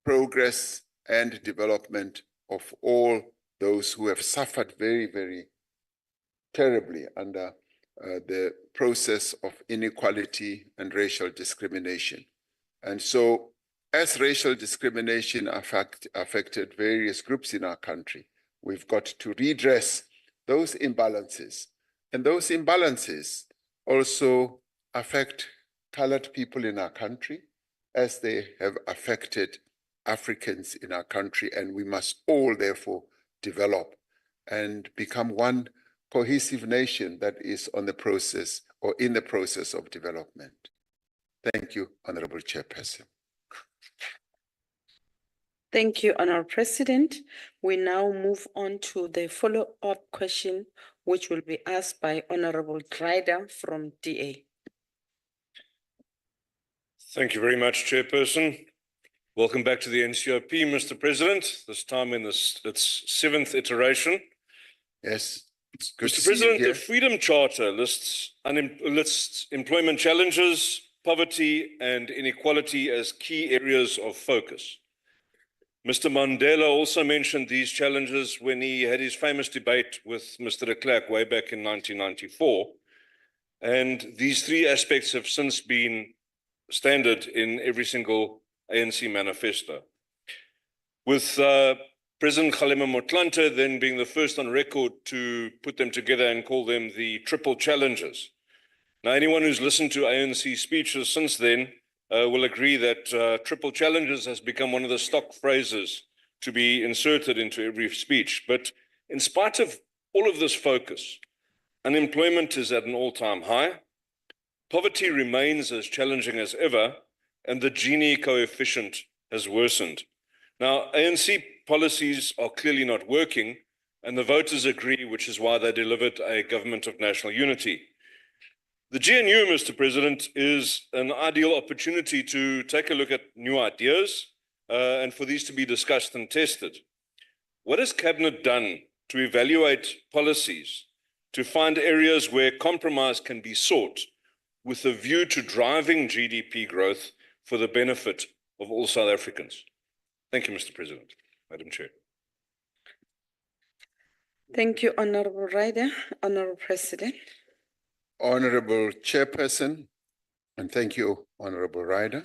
progress and development of all those who have suffered very, very terribly under the process of inequality and racial discrimination. And so, as racial discrimination affected various groups in our country, we've got to redress those imbalances. And those imbalances also affect colored people in our country as they have affected Africans in our country. And we must all therefore develop and become one cohesive nation that is on the process or in the process of development. Thank you, Honorable Chairperson. Thank you, Honorable President. We now move on to the follow-up question, which will be asked by Honorable Ryder from DA. Thank you very much, Chairperson. Welcome back to the NCOP, Mr. President, this time in its seventh iteration. Yes, it's good to Mr. see you President, here. the Freedom Charter lists employment challenges, poverty, and inequality as key areas of focus. Mr. Mandela also mentioned these challenges when he had his famous debate with Mr. de Klerk way back in 1994. And these three aspects have since been standard in every single ANC manifesto. With President Kgalema Motlanthe then being the first on record to put them together and call them the triple challenges. Now, anyone who's listened to ANC speeches since then will agree that triple challenges has become one of the stock phrases to be inserted into every speech. But in spite of all of this focus, unemployment is at an all-time high, poverty remains as challenging as ever, and the Gini coefficient has worsened. Now, ANC policies are clearly not working, and the voters agree, which is why they delivered a government of national unity. The GNU, Mr. President, is an ideal opportunity to take a look at new ideas and for these to be discussed and tested. What has Cabinet done to evaluate policies to find areas where compromise can be sought with a view to driving GDP growth for the benefit of all South Africans? Thank you, Mr. President. Madam Chair. Thank you, Honorable Ryder. Honorable President. Honorable Chairperson, and thank you, Honorable Ryder.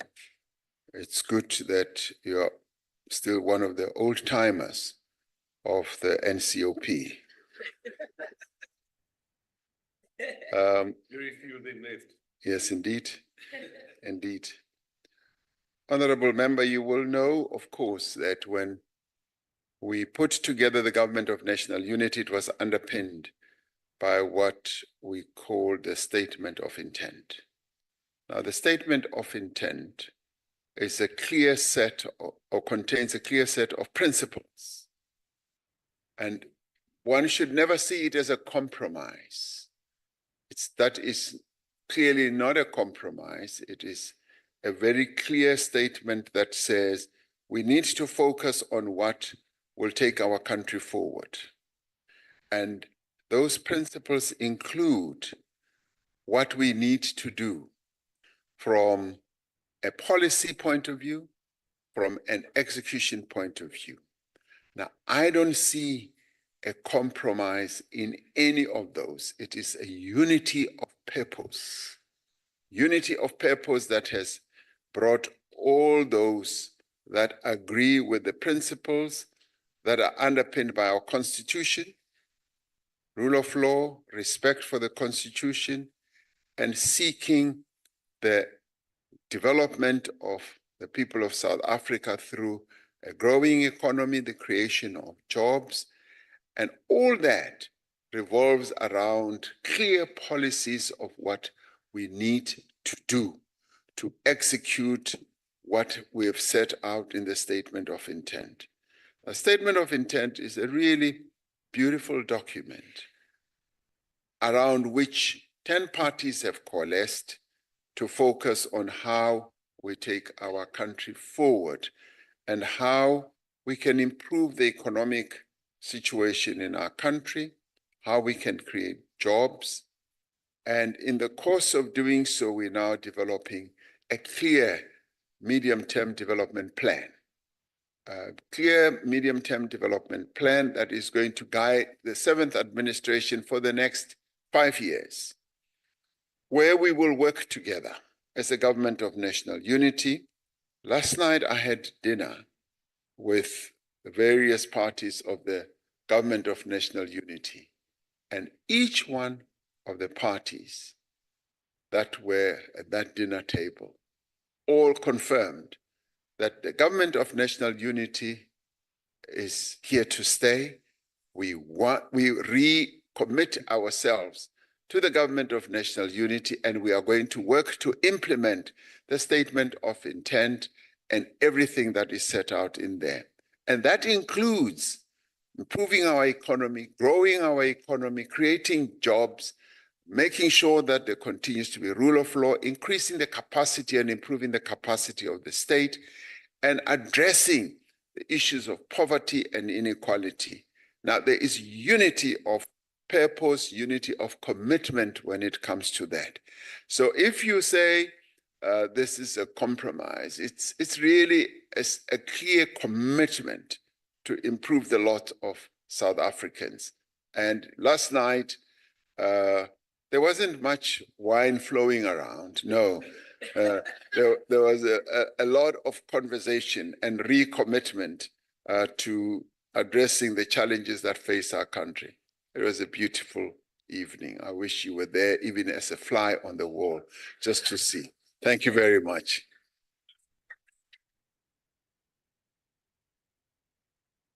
It's good that you're still one of the old timers of the NCOP. Very few then left. Yes, indeed. Indeed. Honorable Member, you will know, of course, that when we put together the Government of National Unity, it was underpinned by what we call the Statement of Intent. Now, the Statement of Intent is a clear set or contains a clear set of principles. And one should never see it as a compromise. That is clearly not a compromise. It is a very clear statement that says we need to focus on what will take our country forward. And those principles include what we need to do from a policy point of view, from an execution point of view. Now, I don't see a compromise in any of those. It is a unity of purpose unity of purpose that has brought all those that agree with the principles that are underpinned by our Constitution, rule of law, respect for the Constitution, and seeking the development of the people of South Africa through a growing economy, the creation of jobs, and all that revolves around clear policies of what we need to do to execute what we have set out in the statement of intent. A statement of intent is a really beautiful document around which 10 parties have coalesced to focus on how we take our country forward and how we can improve the economic situation in our country, how we can create jobs. And in the course of doing so, we're now developing a clear medium-term development plan. A clear medium-term development plan that is going to guide the 7th administration for the next 5 years, where we will work together as a government of national unity. Last night, I had dinner with the various parties of the government of national unity, and each one of the parties that were at that dinner table all confirmed that the government of national unity is here to stay. We recommit ourselves to the government of national unity, and we are going to work to implement the statement of intent and everything that is set out in there. And that includes improving our economy, growing our economy, creating jobs, making sure that there continues to be rule of law, increasing the capacity and improving the capacity of the state, and addressing the issues of poverty and inequality. Now, there is unity of purpose, unity of commitment when it comes to that. So if you say this is a compromise, it's really a clear commitment to improve the lot of South Africans. And last night, there wasn't much wine flowing around, no. There was a lot of conversation and recommitment to addressing the challenges that face our country. It was a beautiful evening. I wish you were there, even as a fly on the wall, just to see. Thank you very much.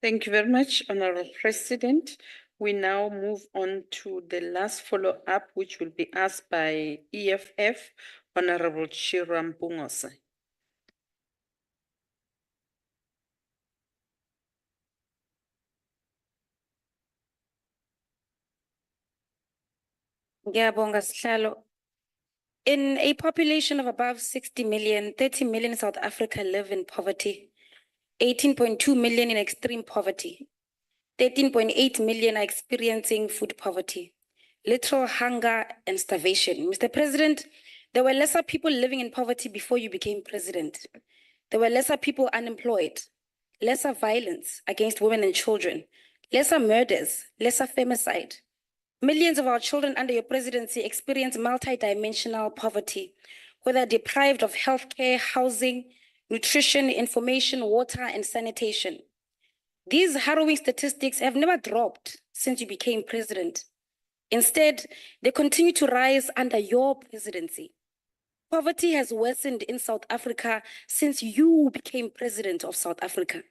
Thank you very much, Honorable President. We now move on to the last follow-up, which will be asked by EFF, Honorable Cyril Ramaphosa. Ngiyabonga Sihlalo. In a population of above 60 million, 30 million in South Africa live in poverty, 18.2 million in extreme poverty, 13.8 million are experiencing food poverty, literal hunger and starvation. Mr. President, there were lesser people living in poverty before you became president. There were lesser people unemployed, lesser violence against women and children, lesser murders, lesser femicide. Millions of our children under your presidency experience multidimensional poverty, whether deprived of healthcare, housing, nutrition, information, water, and sanitation. These harrowing statistics have never dropped since you became president. Instead, they continue to rise under your presidency. Poverty has worsened in South Africa since you became president of South Africa.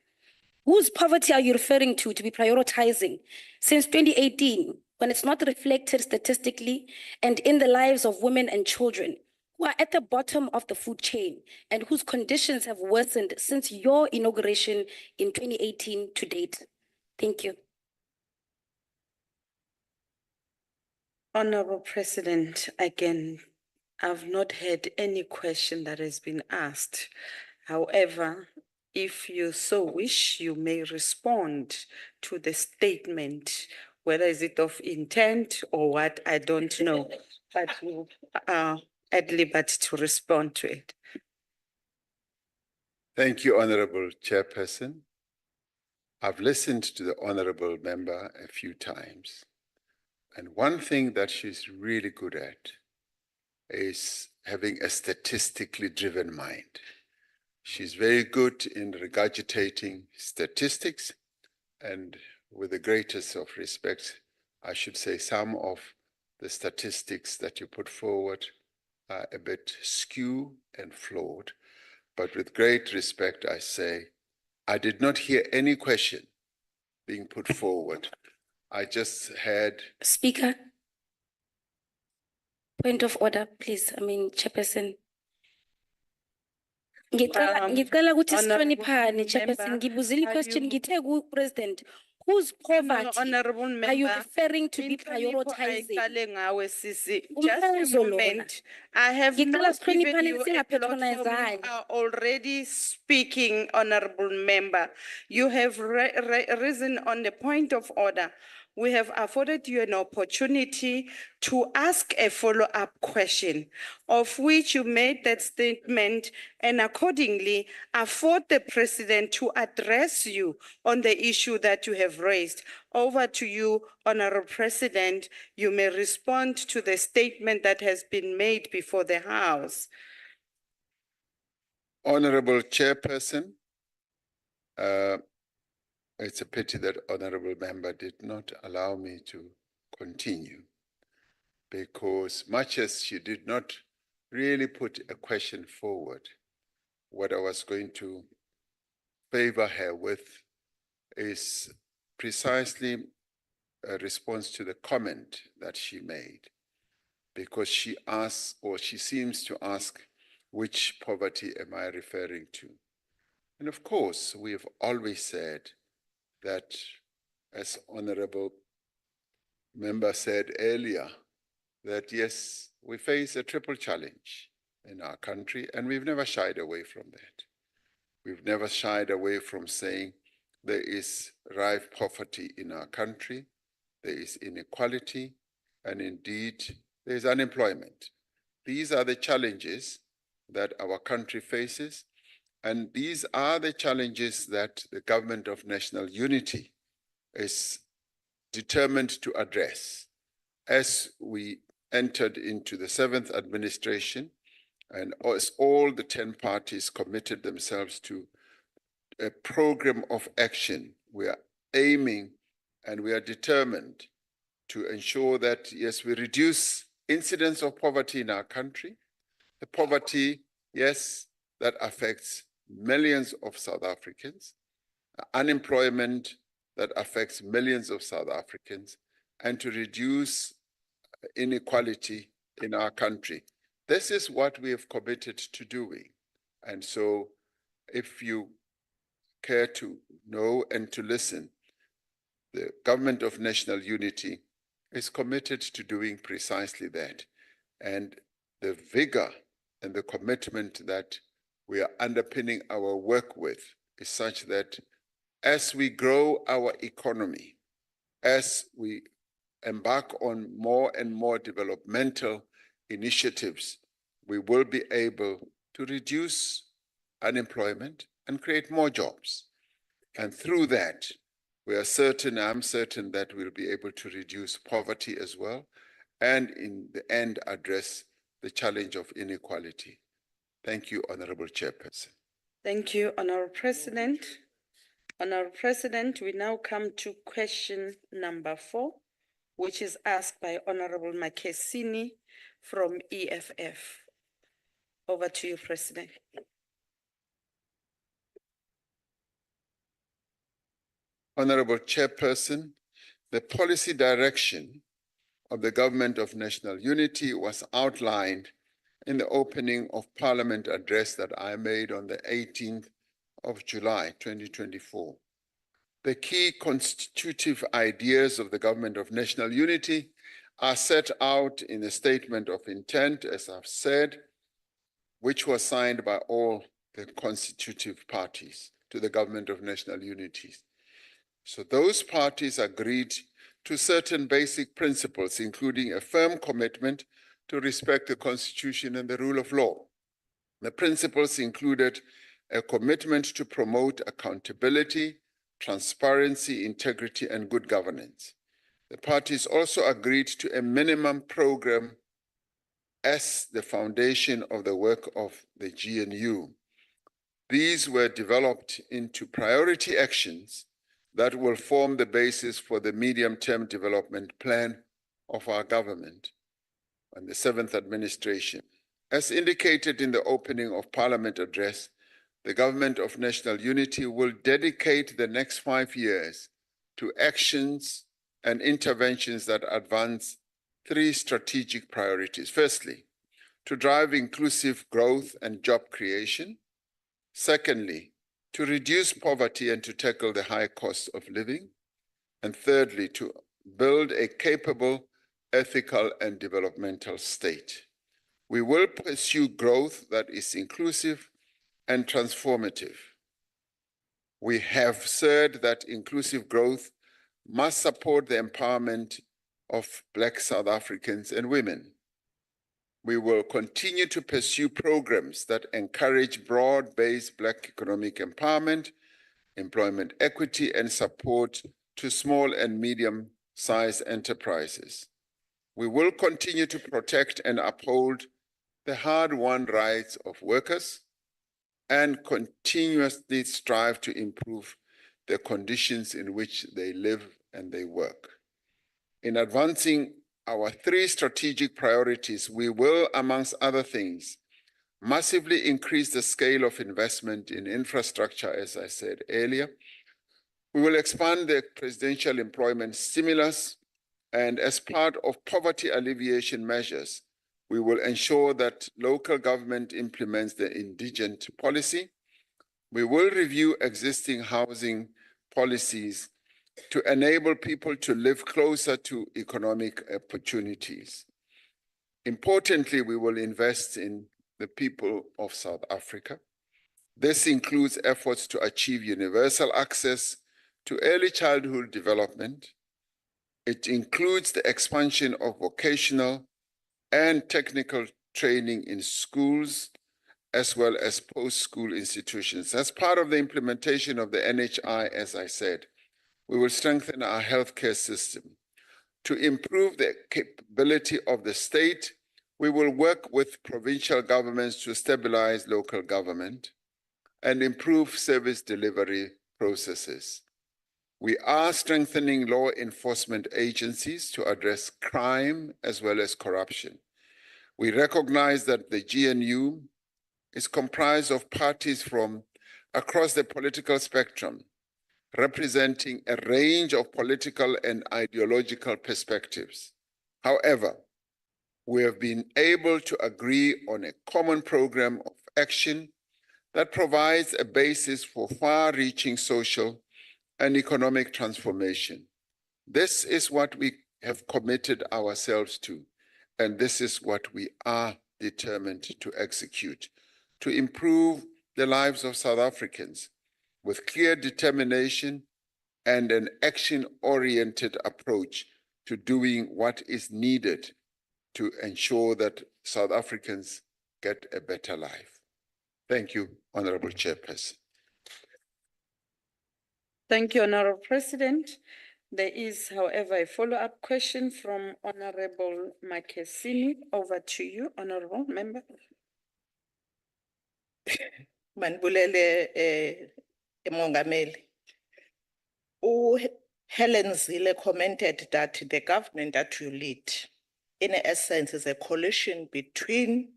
Whose poverty are you referring to be prioritizing since 2018, when it's not reflected statistically and in the lives of women and children who are at the bottom of the food chain and whose conditions have worsened since your inauguration in 2018 to date? Thank you. Honorable President, again, I've not heard any question that has been asked. However, if you so wish, you may respond to the statement, whether is it of intent or what, I don't know, but you are at liberty to respond to it. Thank you, Honorable Chairperson. I've listened to the Honorable Member a few times, and one thing that she's really good at is having a statistically driven mind. She's very good in regurgitating statistics, and with the greatest of respect, I should say some of the statistics that you put forward are a bit skew and flawed. But with great respect, I say, I did not hear any question being put forward. I just had Speaker. Point of order, please. Chairperson. Ngicela ukuthi Honorable sihloniphane, Chairperson. member, Ngibuzile are question, you- ngithe ku-President, whose poverty Honorable are you member, referring to be inhlonipho prioritizing? ayiqale ngawe, sisi. Umbuzo Just a lona. moment. I have Ngicela not given sihloniphane you a singapatronizani. platform. You are already speaking, honorable member. You have risen on the point of order. We have afforded you an opportunity to ask a follow-up question, of which you made that statement and accordingly afford the president to address you on the issue that you have raised. Over to you, Honorable President. You may respond to the statement that has been made before the House. Honorable Chairperson, it's a pity that Honorable Member did not allow me to continue, because much as she did not really put a question forward, what I was going to favor her with is precisely a response to the comment that she made, because she asks, or she seems to ask, which poverty am I referring to? And of course, we have always said that, as Honorable Member said earlier, that yes, we face a triple challenge in our country, and we've never shied away from that. We've never shied away from saying there is rife poverty in our country, there is inequality, and indeed there is unemployment. These are the challenges that our country faces, and these are the challenges that the Government of National Unity is determined to address. As we entered into the 7th administration, and as all the 10 parties committed themselves to a program of action, we are aiming and we are determined to ensure that, yes, we reduce incidence of poverty in our country. The poverty, yes, that affects millions of South Africans, unemployment that affects millions of South Africans, and to reduce inequality in our country. This is what we have committed to doing. And so if you care to know and to listen, the Government of National Unity is committed to doing precisely that. And the vigor and the commitment that we are underpinning our work with is such that as we grow our economy, as we embark on more and more developmental initiatives, we will be able to reduce unemployment and create more jobs. And through that, we are certain, I'm certain that we'll be able to reduce poverty as well, and in the end, address the challenge of inequality. Thank you, Honorable Chairperson. Thank you, Honorable President. Honorable President, we now come to question number 4, which is asked by Honorable Makesini from EFF. Over to you, President. Honorable Chairperson, the policy direction of the Government of National Unity was outlined in the opening of Parliament address that I made on the 18th of July, 2024. The key constitutive ideas of the Government of National Unity are set out in the statement of intent, as I've said, which was signed by all the constitutive parties to the Government of National Unity. So those parties agreed to certain basic principles, including a firm commitment to respect the Constitution and the rule of law. The principles included a commitment to promote accountability, transparency, integrity, and good governance. The parties also agreed to a minimum program as the foundation of the work of the GNU. These were developed into priority actions that will form the basis for the medium-term development plan of our government and the 7th administration. As indicated in the opening of Parliament address, the Government of National Unity will dedicate the next 5 years to actions and interventions that advance 3 strategic priorities. Firstly, to drive inclusive growth and job creation. Secondly, to reduce poverty and to tackle the high cost of living. And thirdly, to build a capable, ethical, and developmental state. We will pursue growth that is inclusive and transformative. We have said that inclusive growth must support the empowerment of Black South Africans and women. We will continue to pursue programs that encourage broad-based Black economic empowerment, employment equity, and support to small and medium-sized enterprises. We will continue to protect and uphold the hard-won rights of workers and continuously strive to improve the conditions in which they live and they work. In advancing our 3 strategic priorities, we will, amongst other things, massively increase the scale of investment in infrastructure, as I said earlier. We will expand the presidential employment stimulus, and as part of poverty alleviation measures, we will ensure that local government implements the indigent policy. We will review existing housing policies to enable people to live closer to economic opportunities. Importantly, we will invest in the people of South Africa. This includes efforts to achieve universal access to early childhood development. It includes the expansion of vocational and technical training in schools, as well as post-school institutions. As part of the implementation of the NHI, as I said, we will strengthen our healthcare system. To improve the capability of the state, we will work with provincial governments to stabilize local government and improve service delivery processes. We are strengthening law enforcement agencies to address crime as well as corruption. We recognize that the GNU is comprised of parties from across the political spectrum, representing a range of political and ideological perspectives. However, we have been able to agree on a common program of action that provides a basis for far-reaching social and economic transformation. This is what we have committed ourselves to, and this is what we are determined to execute, to improve the lives of South Africans with clear determination and an action-oriented approach to doing what is needed to ensure that South Africans get a better life. Thank you, Honorable Chairperson. Thank you, Honorable President. There is, however, a follow-up question from Honorable Makesini. Over to you, Honorable Member. Manbulele Mongameli. Helen Zille commented that the government that you lead, in essence, is a coalition between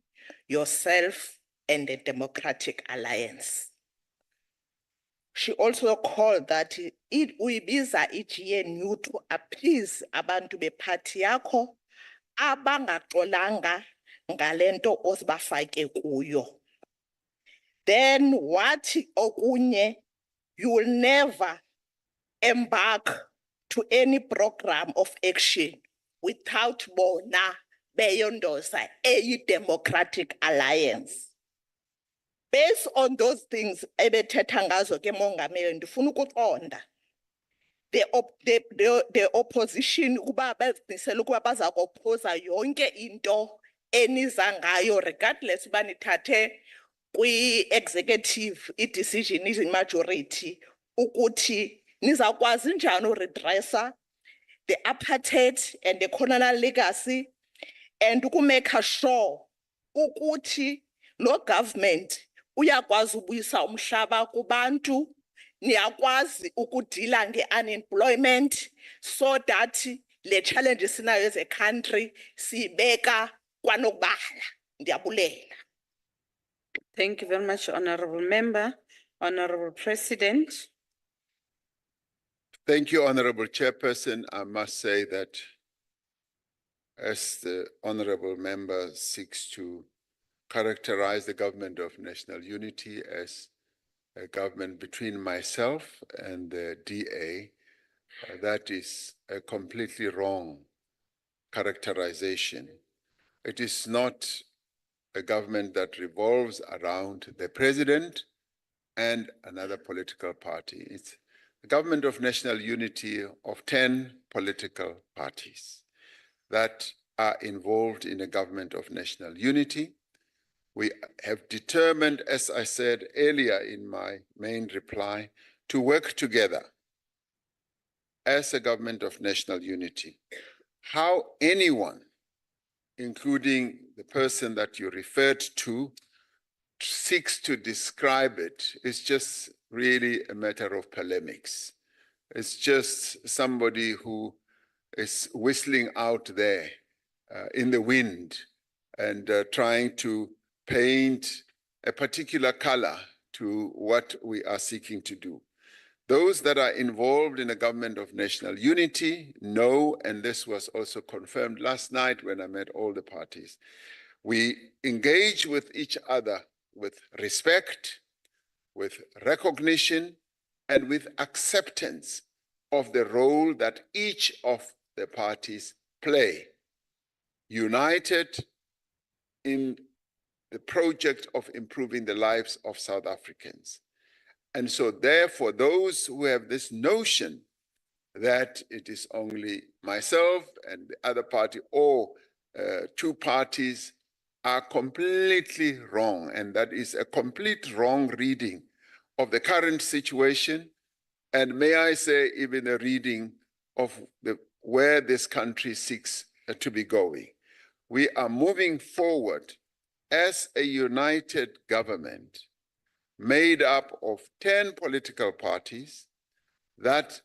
yourself and the Democratic Alliance. She also called that it uyibiza i-GNU to appease abantu beparty yakho abangaxolanga ngalento osibafake kuyo. Then what okunye, you will never embark to any program of action without bona beyondosa a Democratic Alliance. Based on those things, ebethetha ngazo ke Mongameli, ndifuna ukuqonda the opposition ukuba bezimisela ukuba baza kophosa yonke into eniza ngayo regardless uba nithathe kwi-executive i-decision is-majority ukuthi nizakwazi njani uredressa the apartheid and the colonial legacy and make sure ukuthi lo government uyakwazi ubuyisa umhlaba kubantu, niyakwazi ukudila nge-unemployment so that le challenges sinayo as a country sibeka kwanokubala. Ndiyabulela. Thank you very much, Honorable Member. Honorable President. Thank you, Honorable Chairperson. I must say that as the Honorable Member seeks to characterize the government of national unity as a government between myself and the DA, that is a completely wrong characterization. It is not a government that revolves around the president and another political party. It's a government of national unity of 10 political parties that are involved in a government of national unity. We have determined, as I said earlier in my main reply, to work together as a government of national unity. How anyone, including the person that you referred to, seeks to describe it is just really a matter of polemics. It's just somebody who is whistling out there in the wind and trying to paint a particular color to what we are seeking to do. Those that are involved in a government of national unity know, and this was also confirmed last night when I met all the parties, we engage with each other with respect, with recognition, and with acceptance of the role that each of the parties play, united in the project of improving the lives of South Africans. And so therefore, those who have this notion that it is only myself and the other party or two parties are completely wrong. And that is a complete wrong reading of the current situation. And may I say, even a reading of where this country seeks to be going. We are moving forward as a united government made up of 10 political parties that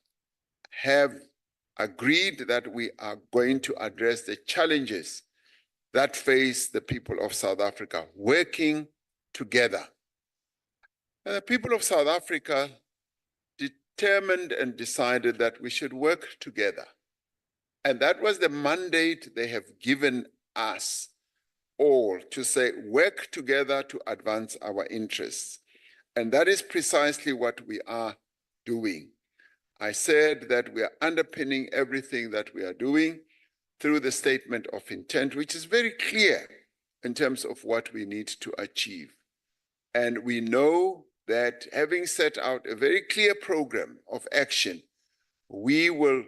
have agreed that we are going to address the challenges that face the people of South Africa, working together. The people of South Africa determined and decided that we should work together. And that was the mandate they have given us all to say, work together to advance our interests. And that is precisely what we are doing. I said that we are underpinning everything that we are doing through the statement of intent, which is very clear in terms of what we need to achieve. And we know that having set out a very clear program of action, we will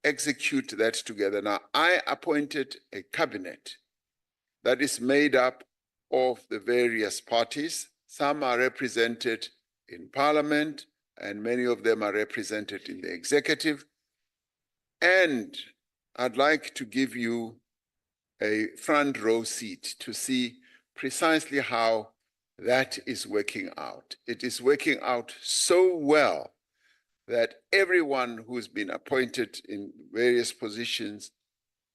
execute that together. Now, I appointed a cabinet that is made up of the various parties. Some are represented in parliament, and many of them are represented in the executive. And I'd like to give you a front row seat to see precisely how that is working out. It is working out so well that everyone who's been appointed in various positions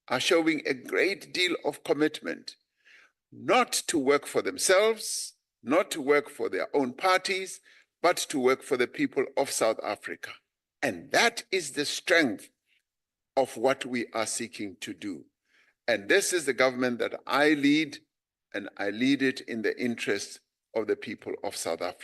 are showing a great deal of commitment, not to work for themselves, not to work for their own parties, but to work for the people of South Africa. And that is the strength of what we are seeking to do. And this is the government that I lead, and I lead it in the interest of the people of South Africa.